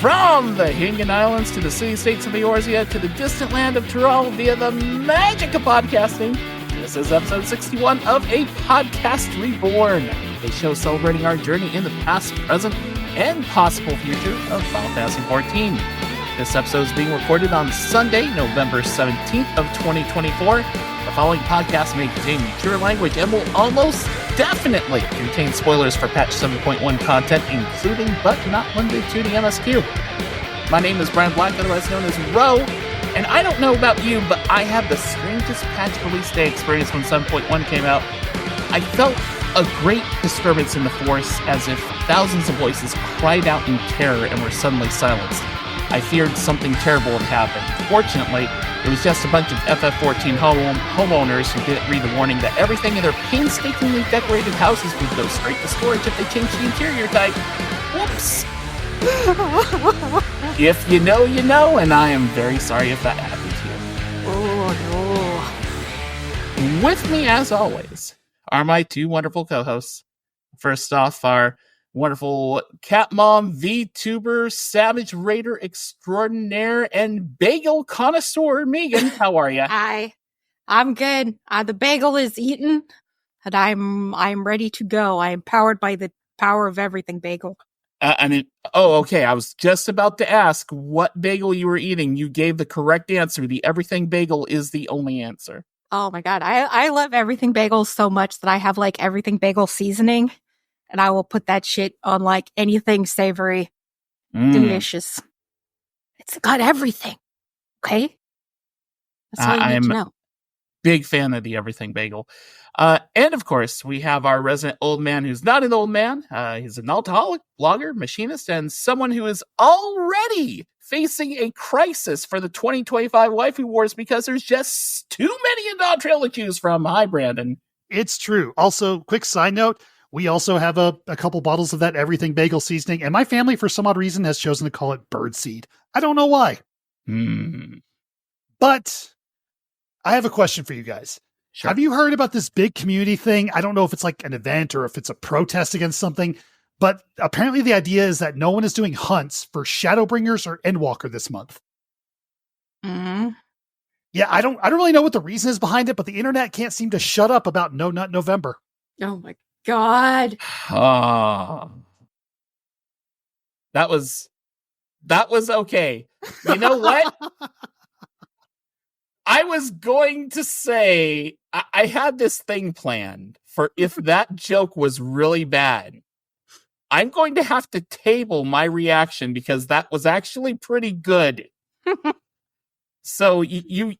From the Meagan Islands to the city-states of Eorzea to the distant land of Tyrol via the magic of podcasting, this is episode 61 of A Podcast Reborn, a show celebrating our journey in the past, present, and possible future of Final Fantasy XIV. This episode is being recorded on Sunday, November 17th of 2024. The following podcast may contain mature language and will almost definitely contain spoilers for patch 7.1 content, including but not limited to the MSQ. My name is Brian Black, otherwise known as Ro, and I don't know about you, but I had the strangest patch release day experience when 7.1 came out. I felt a great disturbance in the Force, as if thousands of voices cried out in terror and were suddenly silenced. I feared something terrible had happened. Fortunately, it was just a bunch of FF14 homeowners who didn't read the warning that everything in their painstakingly decorated houses would go straight to storage if they changed the interior type. Whoops! If you know, you know, and I am very sorry if that happened to you. Oh, no. With me, as always, are my two wonderful co-hosts. First off, our wonderful cat mom, VTuber, savage raider extraordinaire, and bagel connoisseur, Meagan. How are you? Hi, I'm good. The bagel is eaten, and I'm ready to go. I am powered by the power of everything bagel. Okay. I was just about to ask what bagel you were eating. You gave the correct answer. The everything bagel is the only answer. Oh my god, I love everything bagels so much that I have like everything bagel seasoning. And I will put that shit on like anything savory. Delicious. It's got everything. Okay? That's all you need to know. Big fan of the everything bagel. And of course, we have our resident old man who's not an old man. He's an alcoholic, blogger, machinist, and someone who is already facing a crisis for the 2025 Waifu Wars because there's just too many Indottrail to choose from. Hi, Brandon. It's true. Also, quick side note, we also have a couple bottles of that everything bagel seasoning, and my family, for some odd reason, has chosen to call it birdseed. I don't know why. But I have a question for you guys. Sure. Have you heard about this big community thing? I don't know if it's like an event or if it's a protest against something, but apparently the idea is that no one is doing hunts for Shadowbringers or Endwalker this month. Mm-hmm. Yeah, I don't really know what the reason is behind it, but the internet can't seem to shut up about No Nut November. Oh my God. That was okay. You know what? I was going to say I had this thing planned for if that joke was really bad. I'm going to have to table my reaction because that was actually pretty good. So you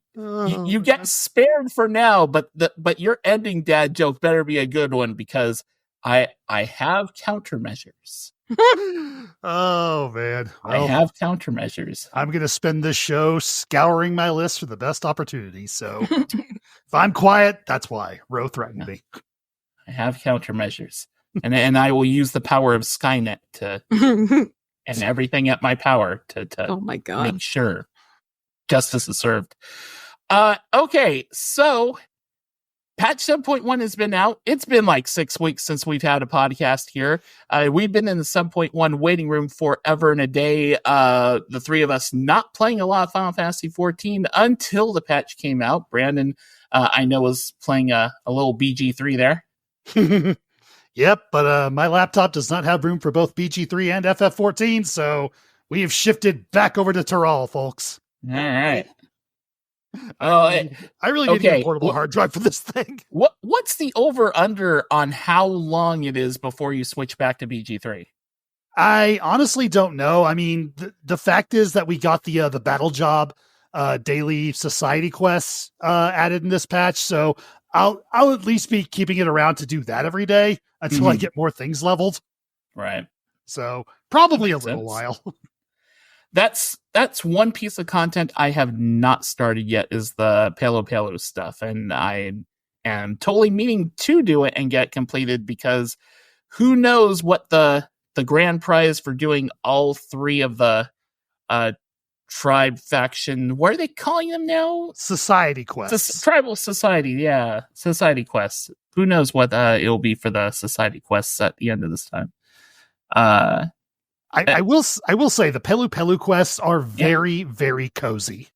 get spared for now, but your ending dad joke better be a good one because I have countermeasures. Oh man, well, I have countermeasures. I'm going to spend this show scouring my list for the best opportunity. So if I'm quiet, that's why Ro threatened me. I have countermeasures, and I will use the power of Skynet to and everything at my power to oh my God, make sure justice is served. Okay, so patch 7.1 has been out. It's been like 6 weeks since we've had a podcast here. We've been in the 7.1 waiting room forever and a day. The three of us not playing a lot of Final Fantasy XIV until the patch came out. Brandon, I know, was playing a little BG3 there. Yep, but my laptop does not have room for both BG3 and FF14, so we have shifted back over to Tyrol, folks. All right. I really need to get a portable hard drive for this thing. What's the over-under on how long it is before you switch back to BG3? I honestly don't know. I mean, the fact is that we got the battle job daily society quests added in this patch, so I'll at least be keeping it around to do that every day until I get more things leveled. Right. So probably a little while. That's one piece of content I have not started yet is the Palo stuff. And I am totally meaning to do it and get completed because who knows what the grand prize for doing all three of the tribe faction, what are they calling them now? Society quests. Tribal society, yeah. Society quests. Who knows what it'll be for the society quests at the end of this time. I will say the Pelu Pelu quests are very, very cozy.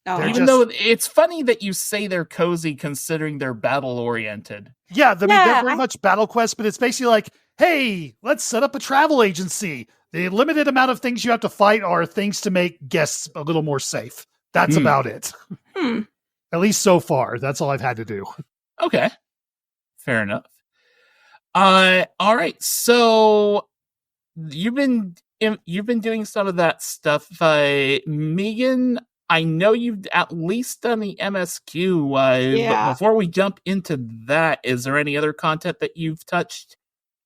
Oh. Even though it's funny that you say they're cozy considering they're battle oriented. Yeah, they're very much battle quests, but it's basically like, hey, let's set up a travel agency. The limited amount of things you have to fight are things to make guests a little more safe. That's about it. At least so far. That's all I've had to do. Okay. Fair enough. All right. So you've been doing some of that stuff. Meagan, I know you've at least done the MSQ. But before we jump into that, is there any other content that you've touched?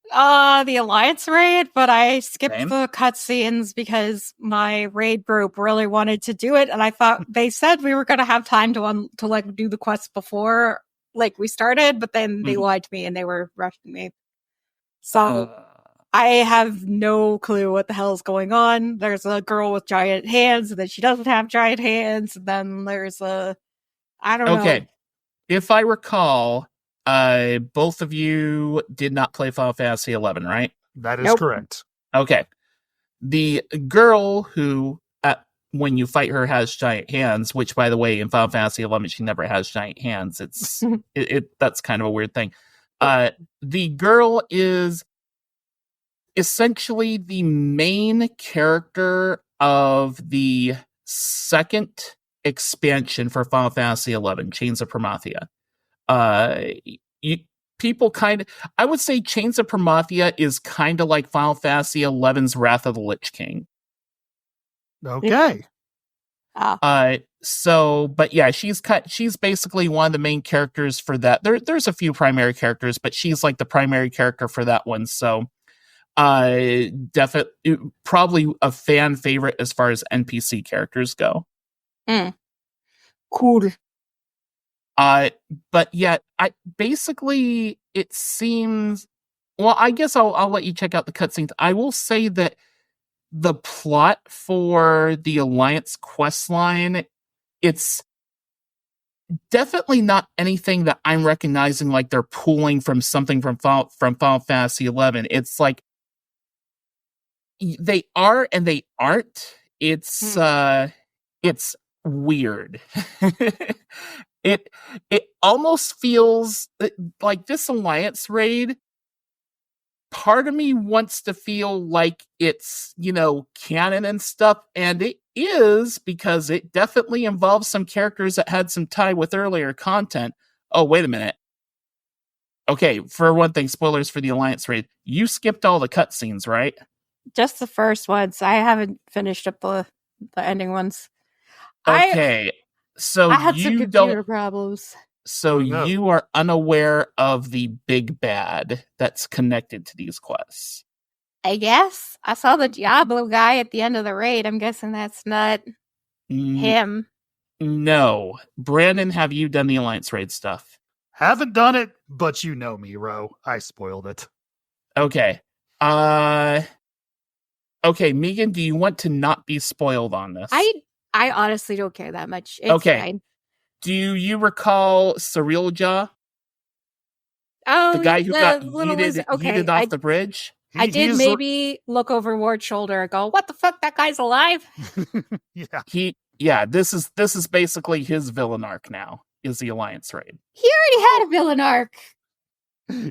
The Alliance raid, but I skipped the cutscenes because my raid group really wanted to do it, and I thought they said we were going to have time to like do the quests before like we started, but then they lied to me and they were rushing me. So I have no clue what the hell is going on. There's a girl with giant hands, and then she doesn't have giant hands, and then there's I don't know. Okay, if I recall, both of you did not play Final Fantasy XI, right? That is correct. Okay. The girl who, when you fight her, has giant hands, which, by the way, in Final Fantasy XI, she never has giant hands. It's that's kind of a weird thing. The girl is essentially the main character of the second expansion for Final Fantasy XI, Chains of Promathia. People I would say Chains of Promathia is kind of like Final Fantasy XI's Wrath of the Lich King. Okay. But yeah, she's basically one of the main characters for that. There's a few primary characters, but she's like the primary character for that one. So, definitely probably a fan favorite as far as NPC characters go. Cool. But yeah, it seems. Well, I guess I'll let you check out the cutscenes. I will say that the plot for the Alliance questline, it's definitely not anything that I'm recognizing like they're pulling from something from Final Fantasy XI. It's like they are and they aren't. It's weird. It almost feels like this Alliance raid. Part of me wants to feel like it's, canon and stuff, and it is, because it definitely involves some characters that had some tie with earlier content. Oh, wait a minute. Okay, for one thing, spoilers for the Alliance raid. You skipped all the cutscenes, right? Just the first ones. I haven't finished up the ending ones. Okay, so I had some computer problems. So you are unaware of the big bad that's connected to these quests. I guess. I saw the Diablo guy at the end of the raid. I'm guessing that's not him. No. Brandon, have you done the Alliance raid stuff? Haven't done it, but you know me, Ro. I spoiled it. Okay. Okay, Meagan, do you want to not be spoiled on this? I honestly don't care that much. It's fine. Do you recall Cyrilja? Oh, the guy who got yeeted off the bridge? I did maybe look over Ward's shoulder and go, "What the fuck? That guy's alive?" This is basically his villain arc now. Is the Alliance raid? He already had a villain arc.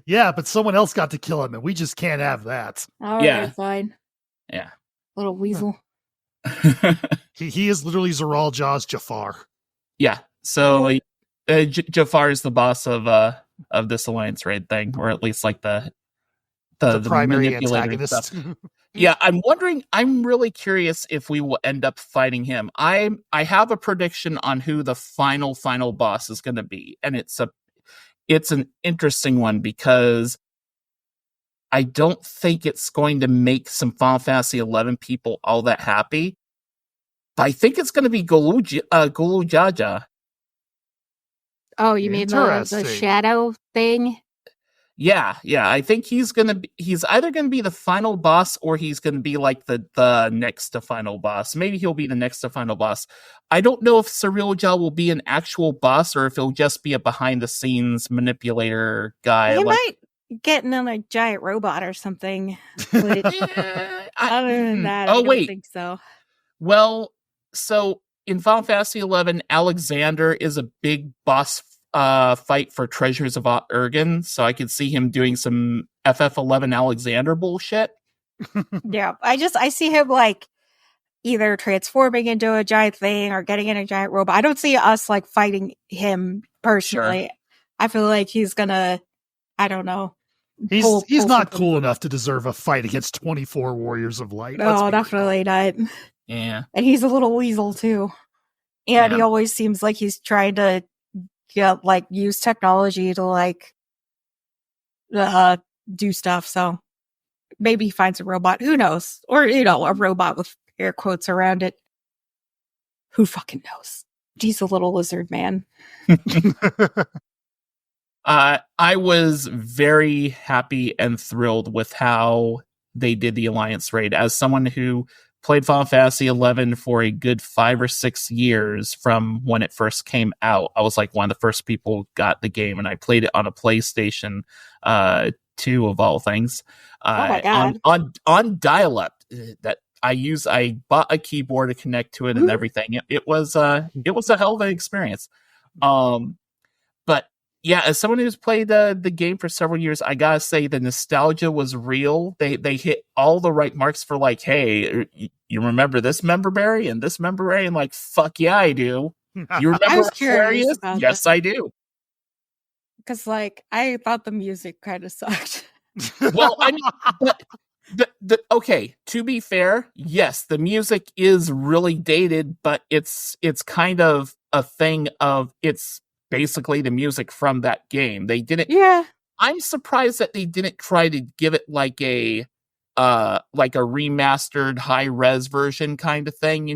Yeah, but someone else got to kill him, and we just can't have that. All right, fine. Yeah, little weasel. He is literally Zeral Jaw's Jafar. Yeah. So Jafar is the boss of this Alliance raid thing, or at least like the primary antagonist. Yeah, I'm really curious if we will end up fighting him. I have a prediction on who the final boss is going to be, and it's an interesting one because I don't think it's going to make some Final Fantasy XI people all that happy. But I think it's going to be Gulu Jaja. Oh, you mean the shadow thing? Yeah. I think he's either going to be the final boss or he's going to be like the next to final boss. Maybe he'll be the next to final boss. I don't know if Cyrilja will be an actual boss or if he'll just be a behind the scenes manipulator guy. getting on a giant robot or something. But other than that, I don't think so. Well, so in Final Fantasy XI, Alexander is a big boss fight for Treasures of Urgen, so I could see him doing some FF11 Alexander bullshit. Yeah, I see him like either transforming into a giant thing or getting in a giant robot. I don't see us like fighting him personally. Sure. I feel like he's gonna, I don't know. He's not cool enough to deserve a fight against 24 Warriors of Light. No, definitely not. Yeah. And he's a little weasel too. And he always seems like he's trying to use technology to like do stuff. So maybe he finds a robot. Who knows? Or, a robot with air quotes around it. Who fucking knows? He's a little lizard man. I was very happy and thrilled with how they did the Alliance raid. As someone who played Final Fantasy XI for a good 5 or 6 years from when it first came out, I was like one of the first people who got the game, and I played it on a PlayStation 2 of all things. Oh my God. On dial-up that I bought a keyboard to connect to it and everything. It was a hell of an experience. But yeah, as someone who's played the game for several years, I gotta say the nostalgia was real. They hit all the right marks for like, hey, you remember this member berry and this member berry? And like, fuck yeah, I do. You remember I was curious about Yes, that. I do. Because like I thought the music kind of sucked. Well, I mean, okay, to be fair, yes, the music is really dated, but it's kind of a thing of it's basically the music from that game. They didn't. Yeah. I'm surprised that they didn't try to give it like a remastered high res version kind of thing,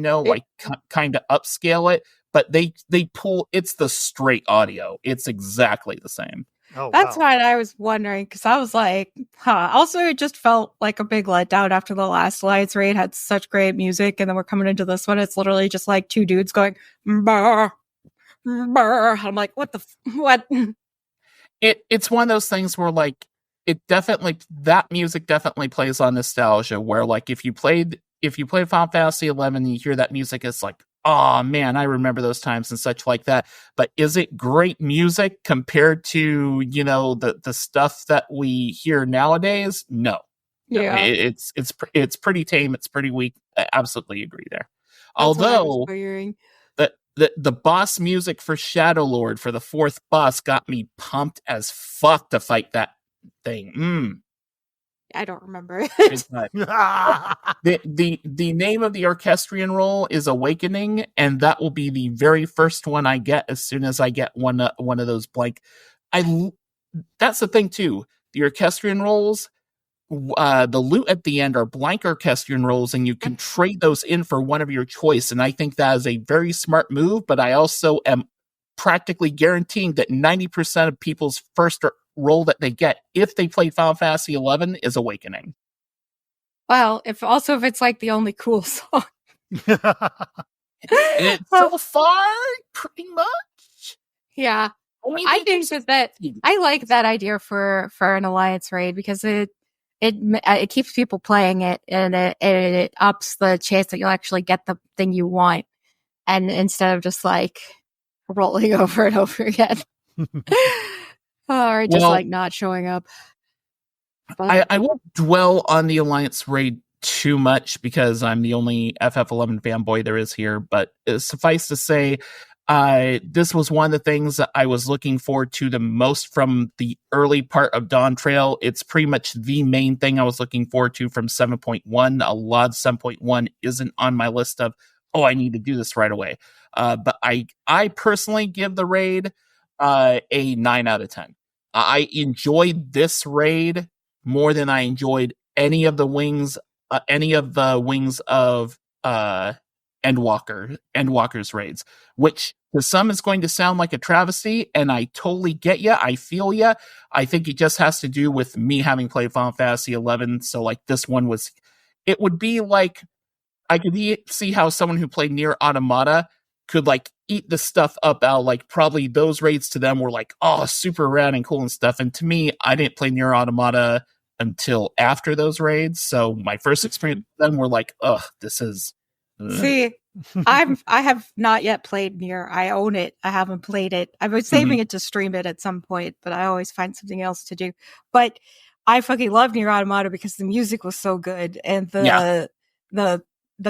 kind of upscale it. But they pull it's the straight audio. It's exactly the same. Oh, that's what I was wondering, because I was like, Also, it just felt like a big letdown after the last Alliance raid had such great music, and then we're coming into this one. It's literally just like two dudes going, brr, brr. I'm like, what? It's one of those things where like that music definitely plays on nostalgia. Where like if you played Final Fantasy XI and you hear that music, it's like, oh man, I remember those times and such like that. But is it great music compared to, the stuff that we hear nowadays? No. Yeah. It's pretty tame. It's pretty weak. I absolutely agree there. That's Although the boss music for Shadow Lord for the 4th boss got me pumped as fuck to fight that thing. I don't remember it. The name of the orchestrion role is Awakening, and that will be the very first one I get as soon as I get one of those blank. That's the thing too. The orchestrion roles, the loot at the end are blank orchestrion roles, and you can trade those in for one of your choice. And I think that is a very smart move. But I also am practically guaranteeing that 90% of people's first role that they get if they play Final Fantasy XI is Awakening. Well, if it's like the only cool song. It's so far, pretty much. Yeah. I think that I like that idea for an Alliance raid, because it keeps people playing it, and it ups the chance that you'll actually get the thing you want, and instead of just like rolling over and over again. Or just not showing up. But I won't dwell on the Alliance raid too much because I'm the only FF11 fanboy there is here, but suffice to say, this was one of the things that I was looking forward to the most from the early part of Dawn Trail. It's pretty much the main thing I was looking forward to from 7.1. A lot of 7.1 isn't on my list of, I need to do this right away. But I personally give the raid a 9 out of 10. I enjoyed this raid more than I enjoyed any of the wings of Endwalker's raids, which to some is going to sound like a travesty, and I totally get ya. I feel ya. I think it just has to do with me having played Final Fantasy XI, so like this one it would be like, I could see how someone who played Nier Automata could like eat the stuff up out. Like, probably those raids to them were like, oh, super rad and cool and stuff. And to me, I didn't play Nier Automata until after those raids. So my first experience with them were like, ugh, this is... See, I have not yet played Nier. I own it. I haven't played it. I was saving it to stream it at some point, but I always find something else to do. But I fucking love Nier Automata because the music was so good and the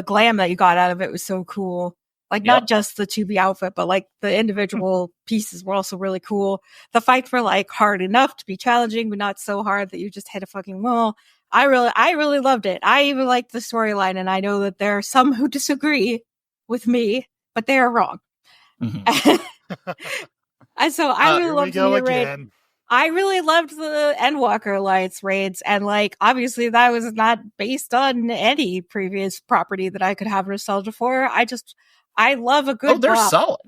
glam that you got out of it was so cool. Like, not just the 2B outfit, but like the individual pieces were also really cool. The fights were like hard enough to be challenging, but not so hard that you just hit a fucking wall. I really loved it. I even liked the storyline, and I know that there are some who disagree with me, but they are wrong. Mm-hmm. And so I really loved the raid. I really loved the Endwalker Alliance raids, and like obviously that was not based on any previous property that I could have nostalgia for. I love a good. Oh, they're solid.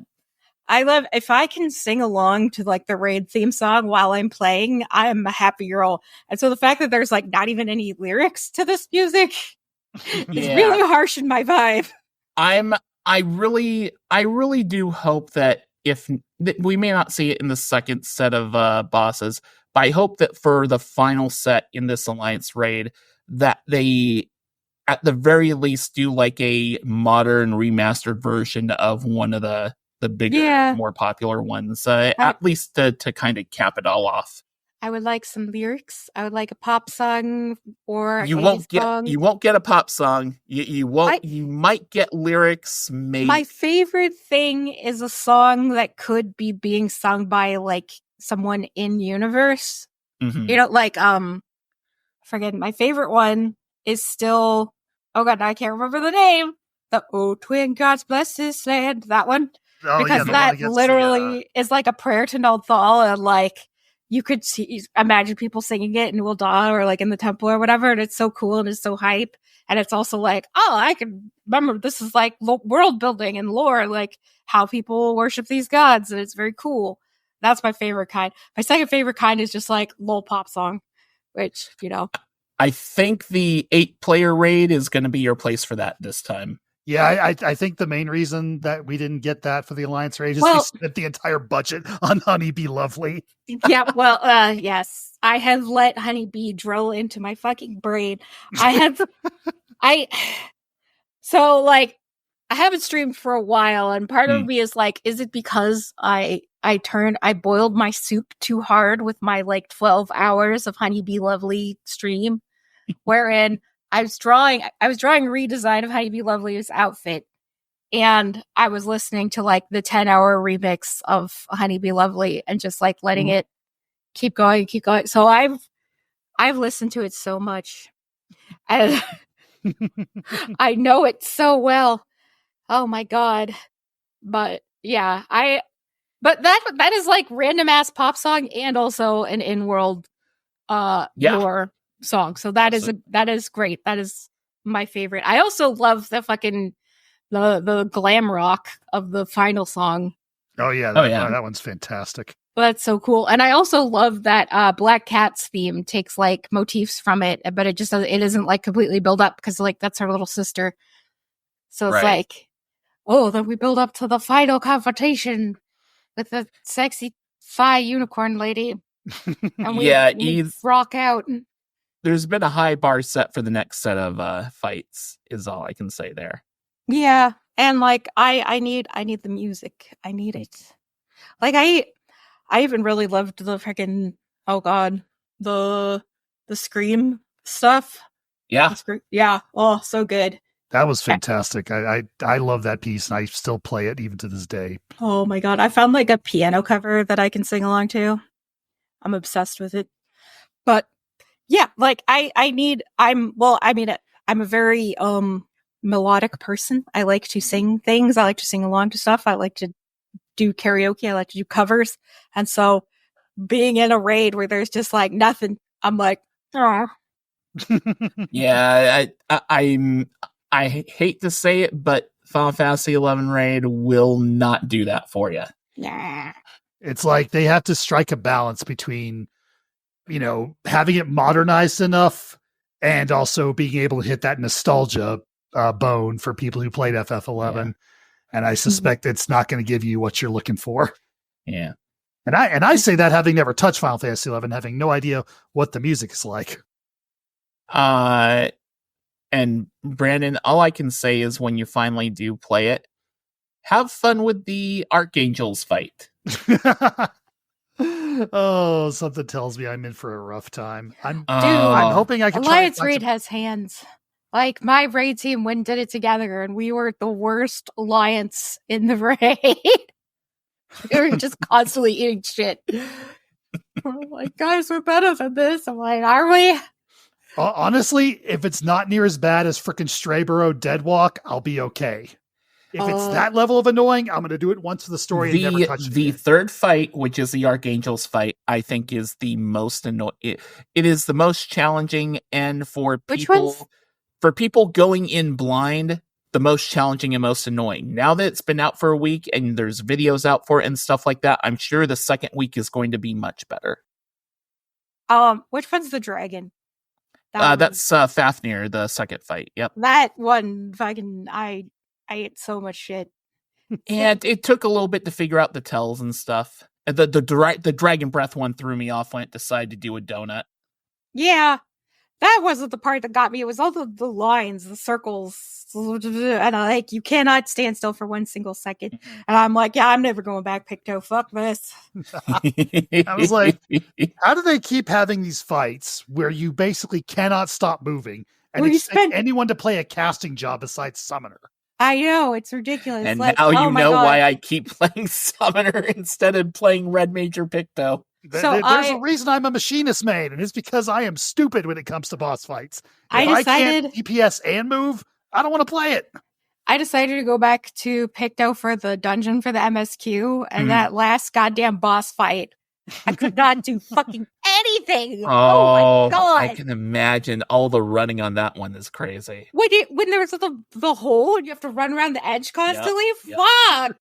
I love if I can sing along to like the raid theme song while I'm playing, I'm a happy girl. And so the fact that there's like not even any lyrics to this music is really harsh in my vibe. I really do hope that we may not see it in the second set of bosses, but I hope that for the final set in this Alliance raid that they at the very least do like a modern remastered version of one of the bigger, more popular ones, at least to kind of cap it all off. I would like some lyrics. I would like a pop song or you won't get a pop song. You won't. You might get lyrics. Maybe. My favorite thing is a song that could be being sung by like someone in universe. Mm-hmm. You know, like forget my favorite one is still. Oh God, I can't remember the name. The "Oh Twin Gods Bless This Land." That one. Oh, because that literally is like a prayer to Nalthal, and like you could imagine people singing it in Ul'dah or like in the temple or whatever, and it's so cool and it's so hype, and it's also like, oh, I can remember this is like world building and lore, like how people worship these gods, and it's very cool. That's my favorite kind. My second favorite kind is just like lol pop song, which I think the 8-player raid is going to be your place for that this time. Yeah, I think the main reason that we didn't get that for the Alliance raid is we spent the entire budget on Honey Be Lovely. Yeah, well, yes. I have let Honey Bee drill into my fucking brain. So like I haven't streamed for a while, and part of me is like, is it because I boiled my soup too hard with my like 12 hours of Honey Be Lovely stream, wherein I was drawing a redesign of Honey Be Lovely's outfit, and I was listening to like the 10-hour remix of Honey Be Lovely and just like letting it keep going. So I've listened to it so much, and I know it so well. Oh my God. But yeah, but that is like random ass pop song and also an in-world lore song. So that is great. That is my favorite. I also love the fucking the glam rock of the final song. Oh yeah, that one's fantastic. That's so cool. And I also love that Black Cat's theme takes like motifs from it, but it isn't like completely built up because like that's her little sister. So it's like, oh, then we build up to the final confrontation with the sexy unicorn lady. And we rock out. There's been a high bar set for the next set of fights, is all I can say there. Yeah. And like I need the music. I need it. Like I even really loved the freaking the Scream stuff. Yeah. Yeah. Oh, so good. That was fantastic. I love that piece, and I still play it even to this day. Oh my God. I found like a piano cover that I can sing along to. I'm obsessed with it. But yeah, like I'm a very melodic person. I like to sing things. I like to sing along to stuff. I like to do karaoke. I like to do covers. And so being in a raid where there's just like nothing, I'm like, oh. Yeah, I hate to say it, but Final Fantasy XI raid will not do that for you. Yeah. It's like they have to strike a balance between, having it modernized enough and also being able to hit that nostalgia bone for people who played FF11. And I suspect it's not going to give you what you're looking for. Yeah. And I say that having never touched Final Fantasy XI, having no idea what the music is like. And Brandon, all I can say is when you finally do play it, have fun with the Archangels fight. Oh, something tells me I'm in for a rough time. I'm hoping I can Alliance Raid has hands. Like, my raid team went and did it together, and we were the worst alliance in the raid. We were just constantly eating shit. We're like, guys, we're better than this. I'm like, are we? Honestly, if it's not near as bad as frickin' Strayborough Deadwalk, I'll be okay. If it's that level of annoying, I'm going to do it once for the story and never touch it. The third fight, which is the Archangels fight, I think is the most annoying. It is the most challenging, and for people going in blind, the most challenging and most annoying. Now that it's been out for a week and there's videos out for it and stuff like that, I'm sure the second week is going to be much better. Which one's the dragon? That's Fafnir, the second fight. Yep. That one, fucking, I ate so much shit. And it took a little bit to figure out the tells and stuff. The dragon breath one threw me off when it decided to do a donut. Yeah, that wasn't the part that got me. It was all the lines, the circles, and you cannot stand still for 1 single second. And I'm like, yeah, I'm never going back, Picto. Fuck this. I was like, how do they keep having these fights where you basically cannot stop moving and expect anyone to play a casting job besides Summoner? I know, it's ridiculous. And now you know why I keep playing Summoner instead of playing Red Major Picto. There's a reason I'm a machinist main, and it's because I am stupid when it comes to boss fights. I can't DPS and move, I don't want to play it. I decided to go back to Picto for the dungeon for the MSQ, and that last goddamn boss fight, I could not do fucking anything. Oh my god! I can imagine all the running on that one is crazy. When there's the hole and you have to run around the edge constantly, yep. Fuck.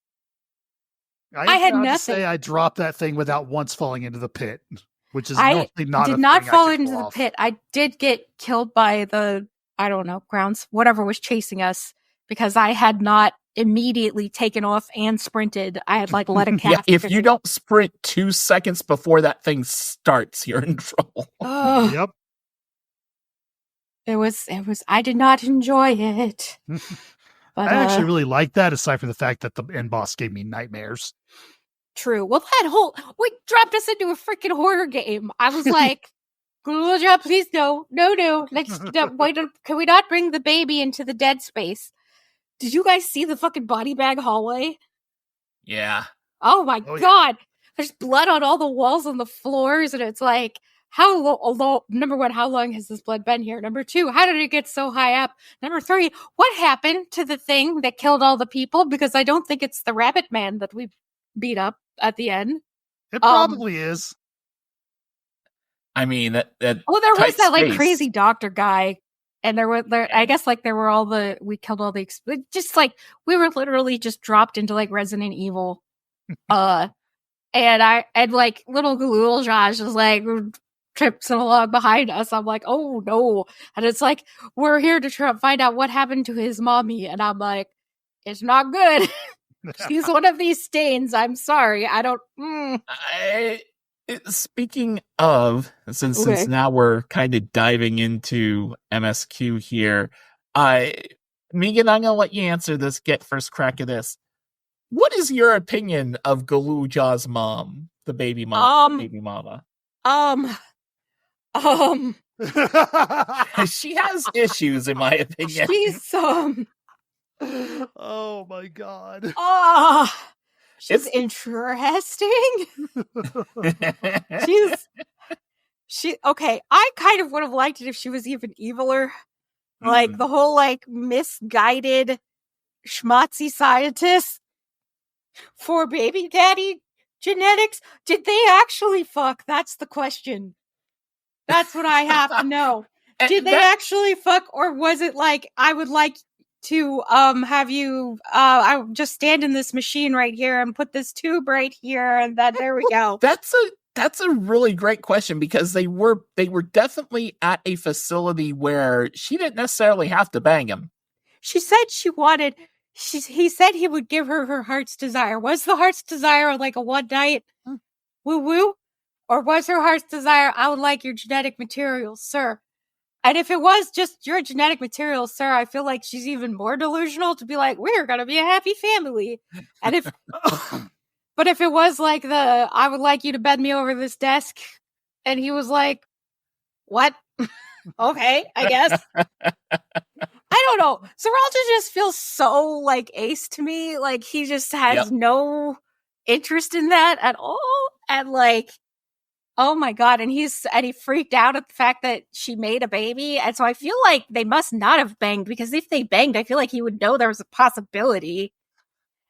I had nothing. To say I dropped that thing without once falling into the pit, which is I normally not. Did not fall into the pit. I did get killed by the grounds, whatever was chasing us, because I had not immediately taken off and sprinted. I had let a calf. If you don't sprint 2 seconds before that thing starts, you're in trouble. Yep. It was. I did not enjoy it. But, I actually really like that, aside from the fact that the end boss gave me nightmares. True. Well, we dropped us into a freaking horror game. I was like, good job, please no. Why can we not bring the baby into the dead space? Did you guys see the fucking body bag hallway? Yeah. Oh my god. Yeah. There's blood on all the walls and the floors, and it's like, number one, how long has this blood been here? Number two, how did it get so high up? Number three, what happened to the thing that killed all the people? Because I don't think it's the rabbit man that we beat up at the end. It probably is. I mean, that there was that crazy doctor guy. And I guess there were we killed all the, just we were literally just dropped into Resident Evil. And little Galul Josh was trips along behind us. I'm like, oh no. And it's we're here to try to find out what happened to his mommy. And I'm like, it's not good. She's one of these stains. I'm sorry. I don't. Speaking of, since now we're kind of diving into MSQ here, Meagan, I'm gonna let you answer this. Get first crack at this. What is your opinion of Galujah's mom, the baby mom, baby mama? She has issues, in my opinion. She's Oh my god. She's interesting. Okay. I kind of would have liked it if she was even eviler. The whole misguided schmatzy scientist for baby daddy genetics. Did they actually fuck? That's the question. That's what I have to know. Did they actually fuck, or was it I would like to have you I just stand in this machine right here and put this tube right here, and then there we go. That's a really great question, because they were definitely at a facility where she didn't necessarily have to bang him. She said she wanted he said he would give her her heart's desire. Was the heart's desire like a one night woo woo? Or was her heart's desire, I would like your genetic material, sir? And if it was just your genetic material, sir, I feel like she's even more delusional to be like, we're going to be a happy family. And if, but if it was like I would like you to bend me over this desk. And he was like, what? Okay, I guess. I don't know. Zeralda just feels so like Ace to me. Like he just has no interest in that at all. And like, oh my God. And he freaked out at the fact that she made a baby. And so I feel like they must not have banged, because if they banged, I feel like he would know there was a possibility.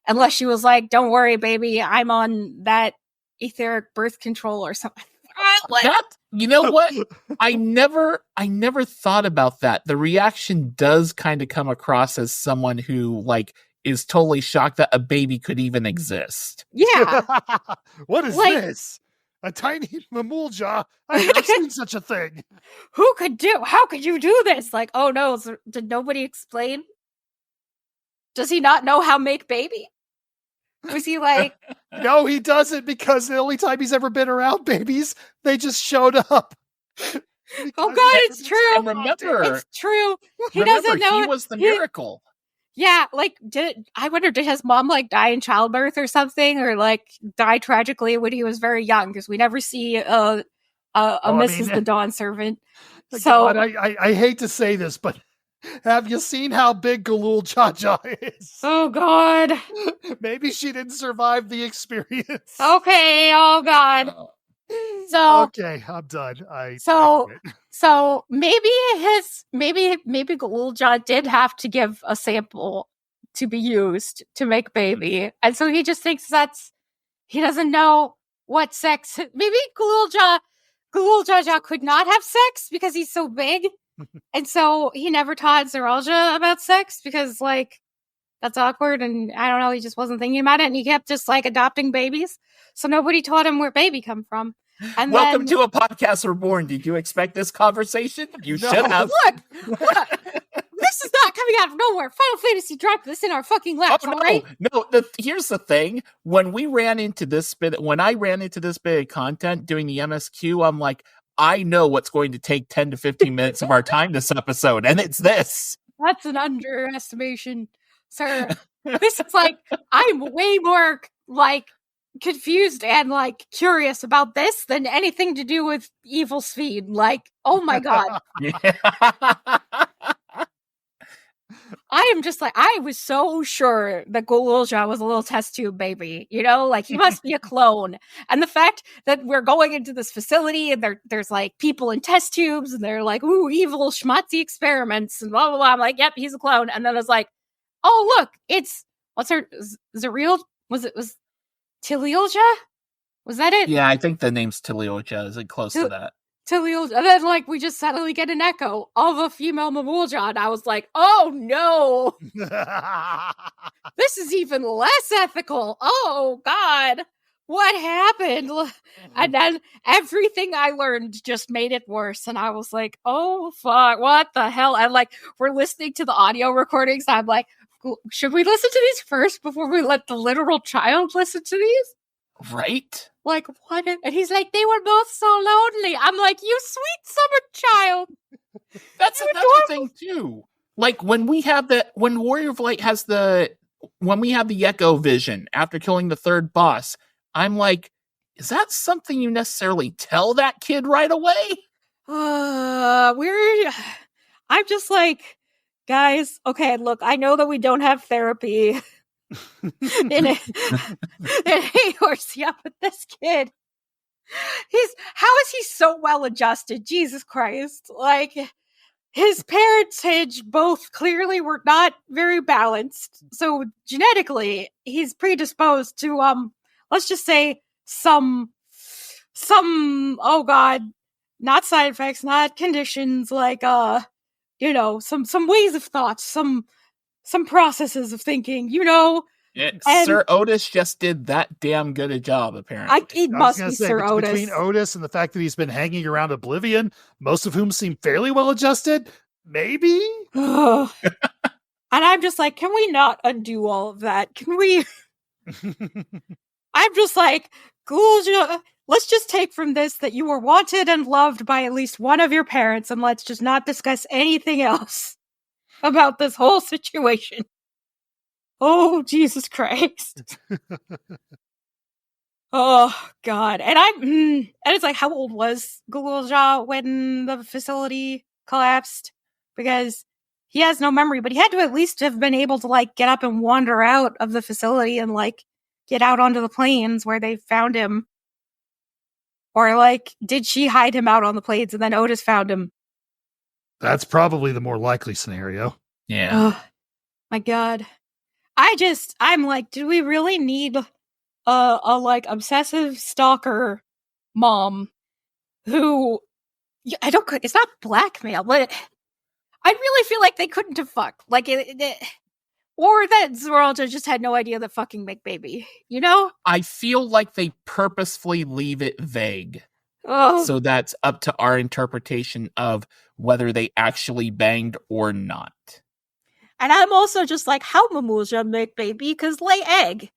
Unless she was like, don't worry, baby, I'm on that etheric birth control or something. You know what? I never thought about that. The reaction does kind of come across as someone who like is totally shocked that a baby could even exist. Yeah. What is this? A tiny mamulja? I've never seen such a thing. How could you do this? Like, oh no, did nobody explain? Does he not know how make baby? Was he like... No, he doesn't, because the only time he's ever been around babies, they just showed up. Oh God, it's true. And remember, it's true. He doesn't know. He was the miracle. Yeah, like, I wonder, did his mom like die in childbirth or something, or like die tragically when he was very young? Because we never see Mrs. the Dawn Servant. So God, I hate to say this, but have you seen how big Galul Cha is? Oh God. Maybe she didn't survive the experience. Okay, oh God. So okay, I'm done. So maybe Galulja did have to give a sample to be used to make baby, and so he just thinks he doesn't know what sex. Maybe Galulja could not have sex because he's so big, and so he never taught Zeralja about sex because like that's awkward, and I don't know, he just wasn't thinking about it, and he kept just like adopting babies, so nobody taught him where baby come from. And welcome to a podcast reborn. Did you expect this conversation? You should have. Look, this is not coming out of nowhere. Final Fantasy dropped this in our fucking laps, all right? No. Here's the thing: when I ran into this bit of content doing the MSQ, I'm like, I know what's going to take 10 to 15 minutes of our time this episode, and it's this. That's an underestimation, sir. This is like, I'm way more like confused and like curious about this than anything to do with Evil Speed. Like, oh my God. I am just like, I was so sure that Galulja was a little test tube baby, you know, like he must be a clone. And the fact that we're going into this facility and there's like people in test tubes and they're like, ooh, evil schmatzy experiments and blah, blah, blah. I'm like, yep, he's a clone. And then I was like, oh, look, it's, what's her, Zariel? Was Tilioja? Was that it? Yeah, I think the name's Tilioja. Is it close to that? Tilioja. And then, like, we just suddenly get an echo of a female Mamulja. And I was like, oh, no. This is even less ethical. Oh, God. What happened? And then everything I learned just made it worse. And I was like, oh, fuck. What the hell? And, like, we're listening to the audio recordings. I'm like, should we listen to these first before we let the literal child listen to these? Right? Like, what? And he's like, they were both so lonely. I'm like, you sweet summer child. That's another thing, too. Like, when Warrior of Light when we have the Echo vision after killing the third boss, I'm like, is that something you necessarily tell that kid right away? I'm just like, guys, okay, look, I know that we don't have therapy in Eorzea, but this kid, how is he so well adjusted? Jesus Christ. Like, his parentage both clearly were not very balanced. So genetically, he's predisposed to, let's just say some, oh God, not side effects, not conditions, like, you know, some ways of thought, some processes of thinking, you know. Sir Otis just did that damn good a job, apparently. It must be Sir Otis. Between Otis and the fact that he's been hanging around Oblivion, most of whom seem fairly well adjusted, maybe? And I'm just like, can we not undo all of that? Can we? I'm just like, Gulja, let's just take from this that you were wanted and loved by at least one of your parents, and let's just not discuss anything else about this whole situation. Oh, Jesus Christ. Oh, God. And it's like, how old was Gulja when the facility collapsed? Because he has no memory, but he had to at least have been able to, like, get up and wander out of the facility and, like, get out onto the plains where they found him. Or, like, did she hide him out on the plains and then Otis found him? That's probably the more likely scenario. Yeah. Oh, my God. I'm like, do we really need a like obsessive stalker mom who it's not blackmail, but I really feel like they couldn't have fucked. Like or that Zeralda just had no idea that fucking McBaby, you know? I feel like they purposefully leave it vague. Oh. So that's up to our interpretation of whether they actually banged or not. And I'm also just like, how Mamulja make baby? Because lay egg.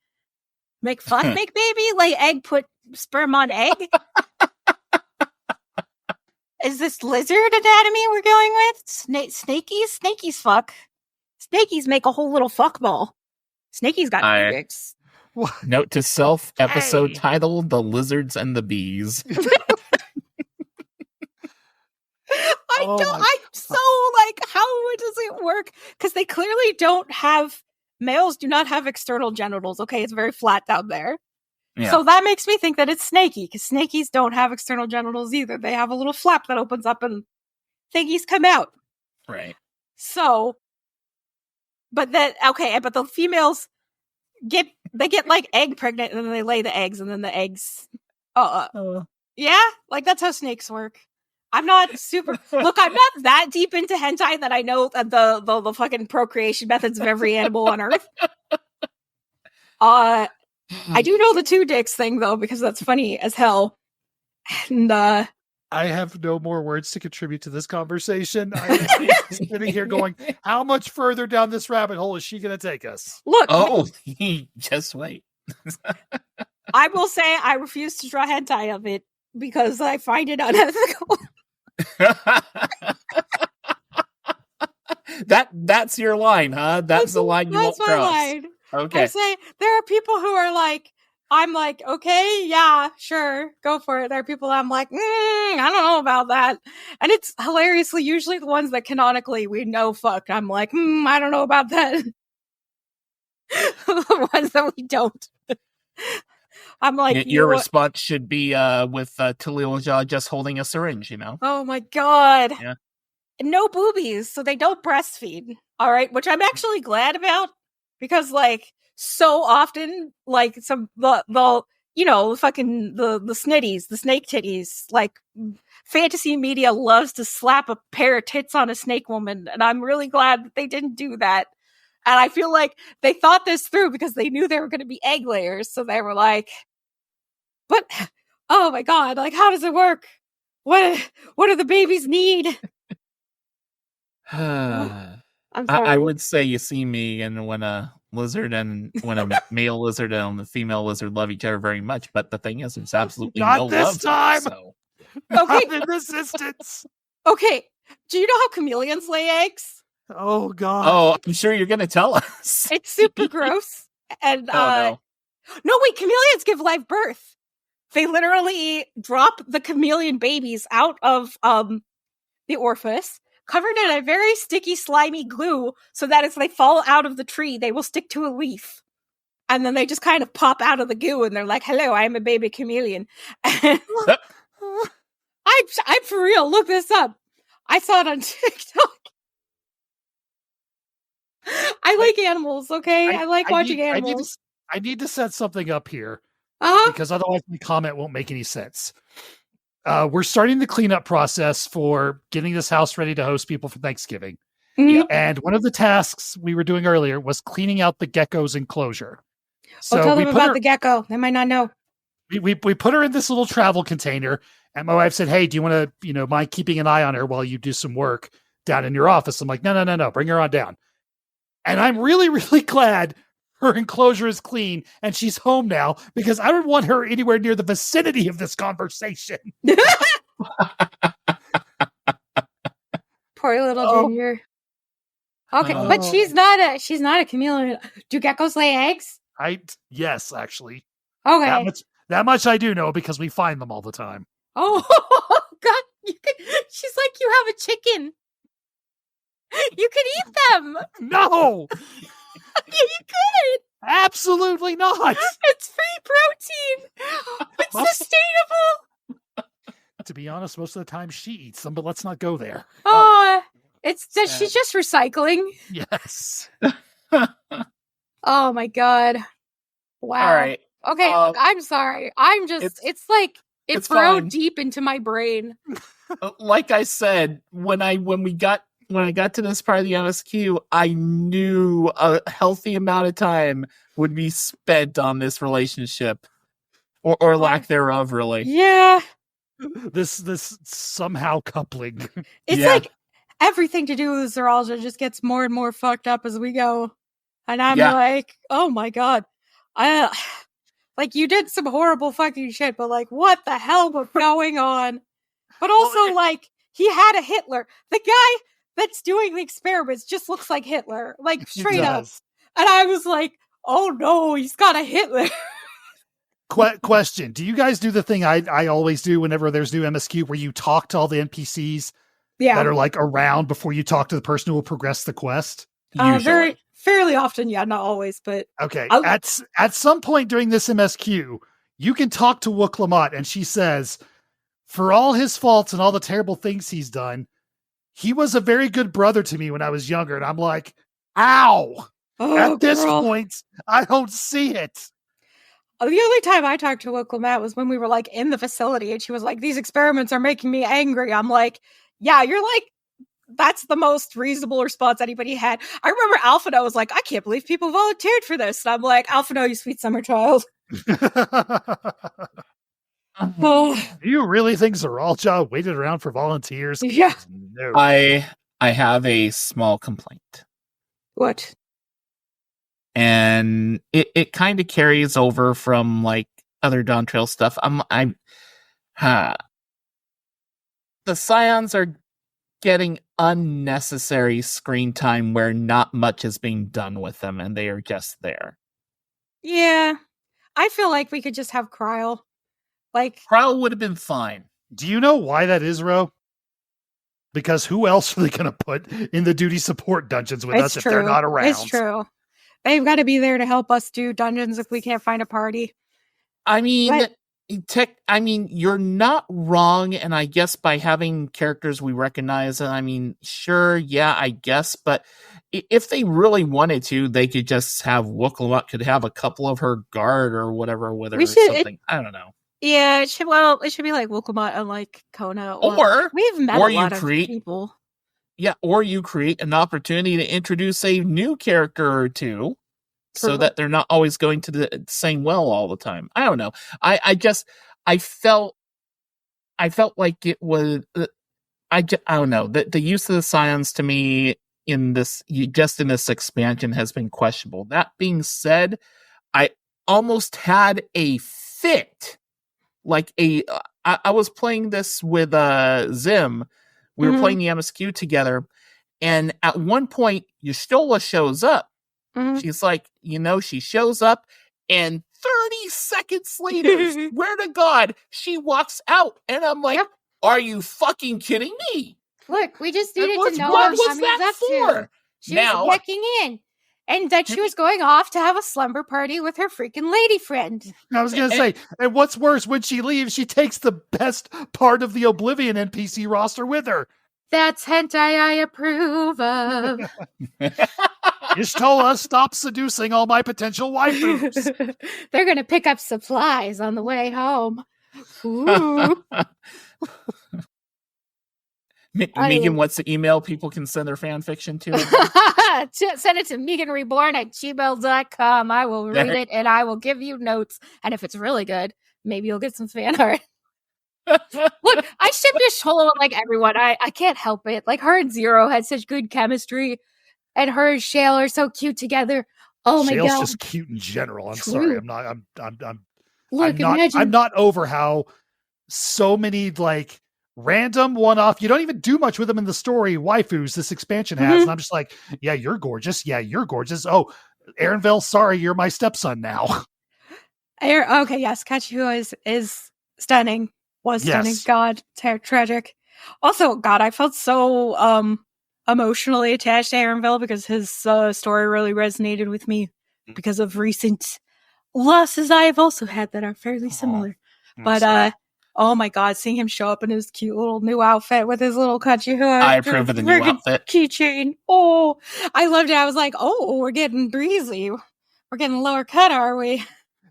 Make fuck, make baby? Lay egg, put sperm on egg? Is this lizard anatomy we're going with? Snakies? Snakies fuck. Snakies make a whole little fuck ball. Snakies got dicks. Note to self, episode title, The Lizards and the Bees. I'm so like, how does it work? Because they clearly don't have, males do not have external genitals, okay? It's very flat down there. Yeah. So that makes me think that it's snaky, because snakies don't have external genitals either. They have a little flap that opens up and thingies come out. Right. So, but the females get like egg pregnant and then they lay the eggs and then the eggs, yeah? Like that's how snakes work. I'm not super. Look, I'm not that deep into hentai that I know that the fucking procreation methods of every animal on Earth. I do know the two dicks thing though, because that's funny as hell. And I have no more words to contribute to this conversation. I'm sitting here going, how much further down this rabbit hole is she going to take us? Look, just wait. I will say I refuse to draw hentai of it because I find it unethical. That's your line, huh? That's the line you won't cross. Line. Okay. I say there are people who are like, I'm like, okay, yeah, sure, go for it. There are people I'm like, I don't know about that. And it's hilariously usually the ones that canonically we know fuck. I'm like, I don't know about that. The ones that we don't. I'm like, your response should be with Talilja just holding a syringe, you know? Oh my God. Yeah. No boobies, so they don't breastfeed. All right, which I'm actually glad about because, like, so often, like, the fucking the snitties, the snake titties, like, fantasy media loves to slap a pair of tits on a snake woman, and I'm really glad that they didn't do that. And I feel like they thought this through because they knew there were going to be egg layers. So they were like, but, oh my God, like, how does it work? What do the babies need? I'm sorry. I would say you see me and when a lizard and when a male lizard and a female lizard love each other very much. But the thing is, it's absolutely not no this love. Time. So. Okay. Not in this instance. Okay. Do you know how chameleons lay eggs? Oh God! Oh, I'm sure you're gonna tell us. It's super gross. And no, wait, chameleons give live birth. They literally drop the chameleon babies out of the orifice, covered in a very sticky, slimy glue, so that as they fall out of the tree, they will stick to a leaf, and then they just kind of pop out of the goo, and they're like, "Hello, I am a baby chameleon." I'm for real. Look this up. I saw it on TikTok. I like animals, okay? I like watching animals. I need to set something up here because otherwise the comment won't make any sense. We're starting the cleanup process for getting this house ready to host people for Thanksgiving. Mm-hmm. And one of the tasks we were doing earlier was cleaning out the gecko's enclosure. So tell them about the gecko. They might not know. We put her in this little travel container, and my wife said, "Hey, do you want to, mind keeping an eye on her while you do some work down in your office?" I'm like, no, bring her on down. And I'm really, really glad her enclosure is clean and she's home now because I don't want her anywhere near the vicinity of this conversation. Poor little Junior. Okay, but she's not a chameleon. Do geckos lay eggs? Yes, actually. Okay. That much I do know because we find them all the time. Oh God! She's like, you have a chicken. You can eat them. No, You could. Absolutely not. It's free protein. It's sustainable. To be honest, most of the time she eats them, but let's not go there. Oh, she's just recycling. Yes. Oh my God. Wow. All right. Okay, I'm sorry. It's like it's burrowed fine. deep into my brain. Like I said, when I got to this part of the MSQ, I knew a healthy amount of time would be spent on this relationship, or lack thereof, really. Yeah. This somehow coupling. It's like everything to do with Zeralja just gets more and more fucked up as we go. And I'm like, oh my God. Like, you did some horrible fucking shit, but like, what the hell was going on? But also, like, he had a Hitler. The guy that's doing the experiments just looks like Hitler. Like, straight up. And I was like, oh no, he's got a Hitler. Question. Do you guys do the thing I always do whenever there's new MSQ where you talk to all the NPCs that are like around before you talk to the person who will progress the quest? Fairly often, yeah, not always, but okay. At some point during this MSQ, you can talk to Wook Lamont, and she says, for all his faults and all the terrible things he's done, he was a very good brother to me when I was younger. And I'm like, ow! At this point, I don't see it. The only time I talked to Wook Lamont was when we were like in the facility, and she was like, "These experiments are making me angry." I'm like, "Yeah, you're like." That's the most reasonable response anybody had. I remember Alphino was like, I can't believe people volunteered for this. And I'm like, Alphino, you sweet summer child. Do you really think Zeralja waited around for volunteers? Yeah. No. I have a small complaint. What? And it kind of carries over from like other Dawn Trail stuff. The Scions are getting unnecessary screen time where not much is being done with them, and they are just there. Yeah, I feel like we could just have Kryl. Like, Kryl would have been fine. Do you know why that is, Ro? Because who else are they going to put in the duty support dungeons with us if they're not around? It's true. They've got to be there to help us do dungeons if we can't find a party. I mean, you're not wrong, and I guess by having characters we recognize, I mean, sure, yeah, I guess, but if they really wanted to, they could just have Wook Lamont could have a couple of her guard or whatever with her or something. I don't know. Yeah, it should be like Wook Lamont and like Kona. Or we've met a lot of people. Yeah, or you create an opportunity to introduce a new character or two. So that they're not always going to the same well all the time. I don't know. I felt like it was. I don't know. The use of the Scions to me in this expansion has been questionable. That being said, I almost had a fit. Like I was playing this with Zim. We were playing the MSQ together, and at one point, Y'shtola shows up. She's like, she shows up, and 30 seconds later, swear to God, she walks out, and I'm like, are you fucking kidding me? Look, we just needed to know what was that for? She was checking in, and that she was going off to have a slumber party with her freaking lady friend. I was going to say, and what's worse, when she leaves, she takes the best part of the Oblivion NPC roster with her. That's hentai I approve of. Y'shtola, stop seducing all my potential waifus. They're going to pick up supplies on the way home. Ooh. Meagan, what's the email people can send their fan fiction to? Send it to meaganreborn@gmail.com. I will read it and I will give you notes. And if it's really good, maybe you'll get some fan art. Look, I ship Y'shtola with like everyone. I can't help it. Like, her and Zero had such good chemistry. and her and Shale are so cute together. Oh my Shale's god, just cute in general. I'm True. sorry. I'm imagine. not over how so many like random one-off. You don't even do much with them in the story. Waifus this expansion has, and I'm just like, yeah, you're gorgeous. Yeah, you're gorgeous. Oh, Aaronville, sorry, you're my stepson now. Okay, yes, Kachihua is stunning. Was stunning. Yes. God, tragic. Also, God, I felt so emotionally attached to Aaronville because his story really resonated with me because of recent losses I have also had that are fairly similar. But oh my god, seeing him show up in his cute little new outfit with his little Kachihua. I approve of the new outfit. Keychain. Oh, I loved it. I was like, oh, we're getting breezy. We're getting lower cut, are we?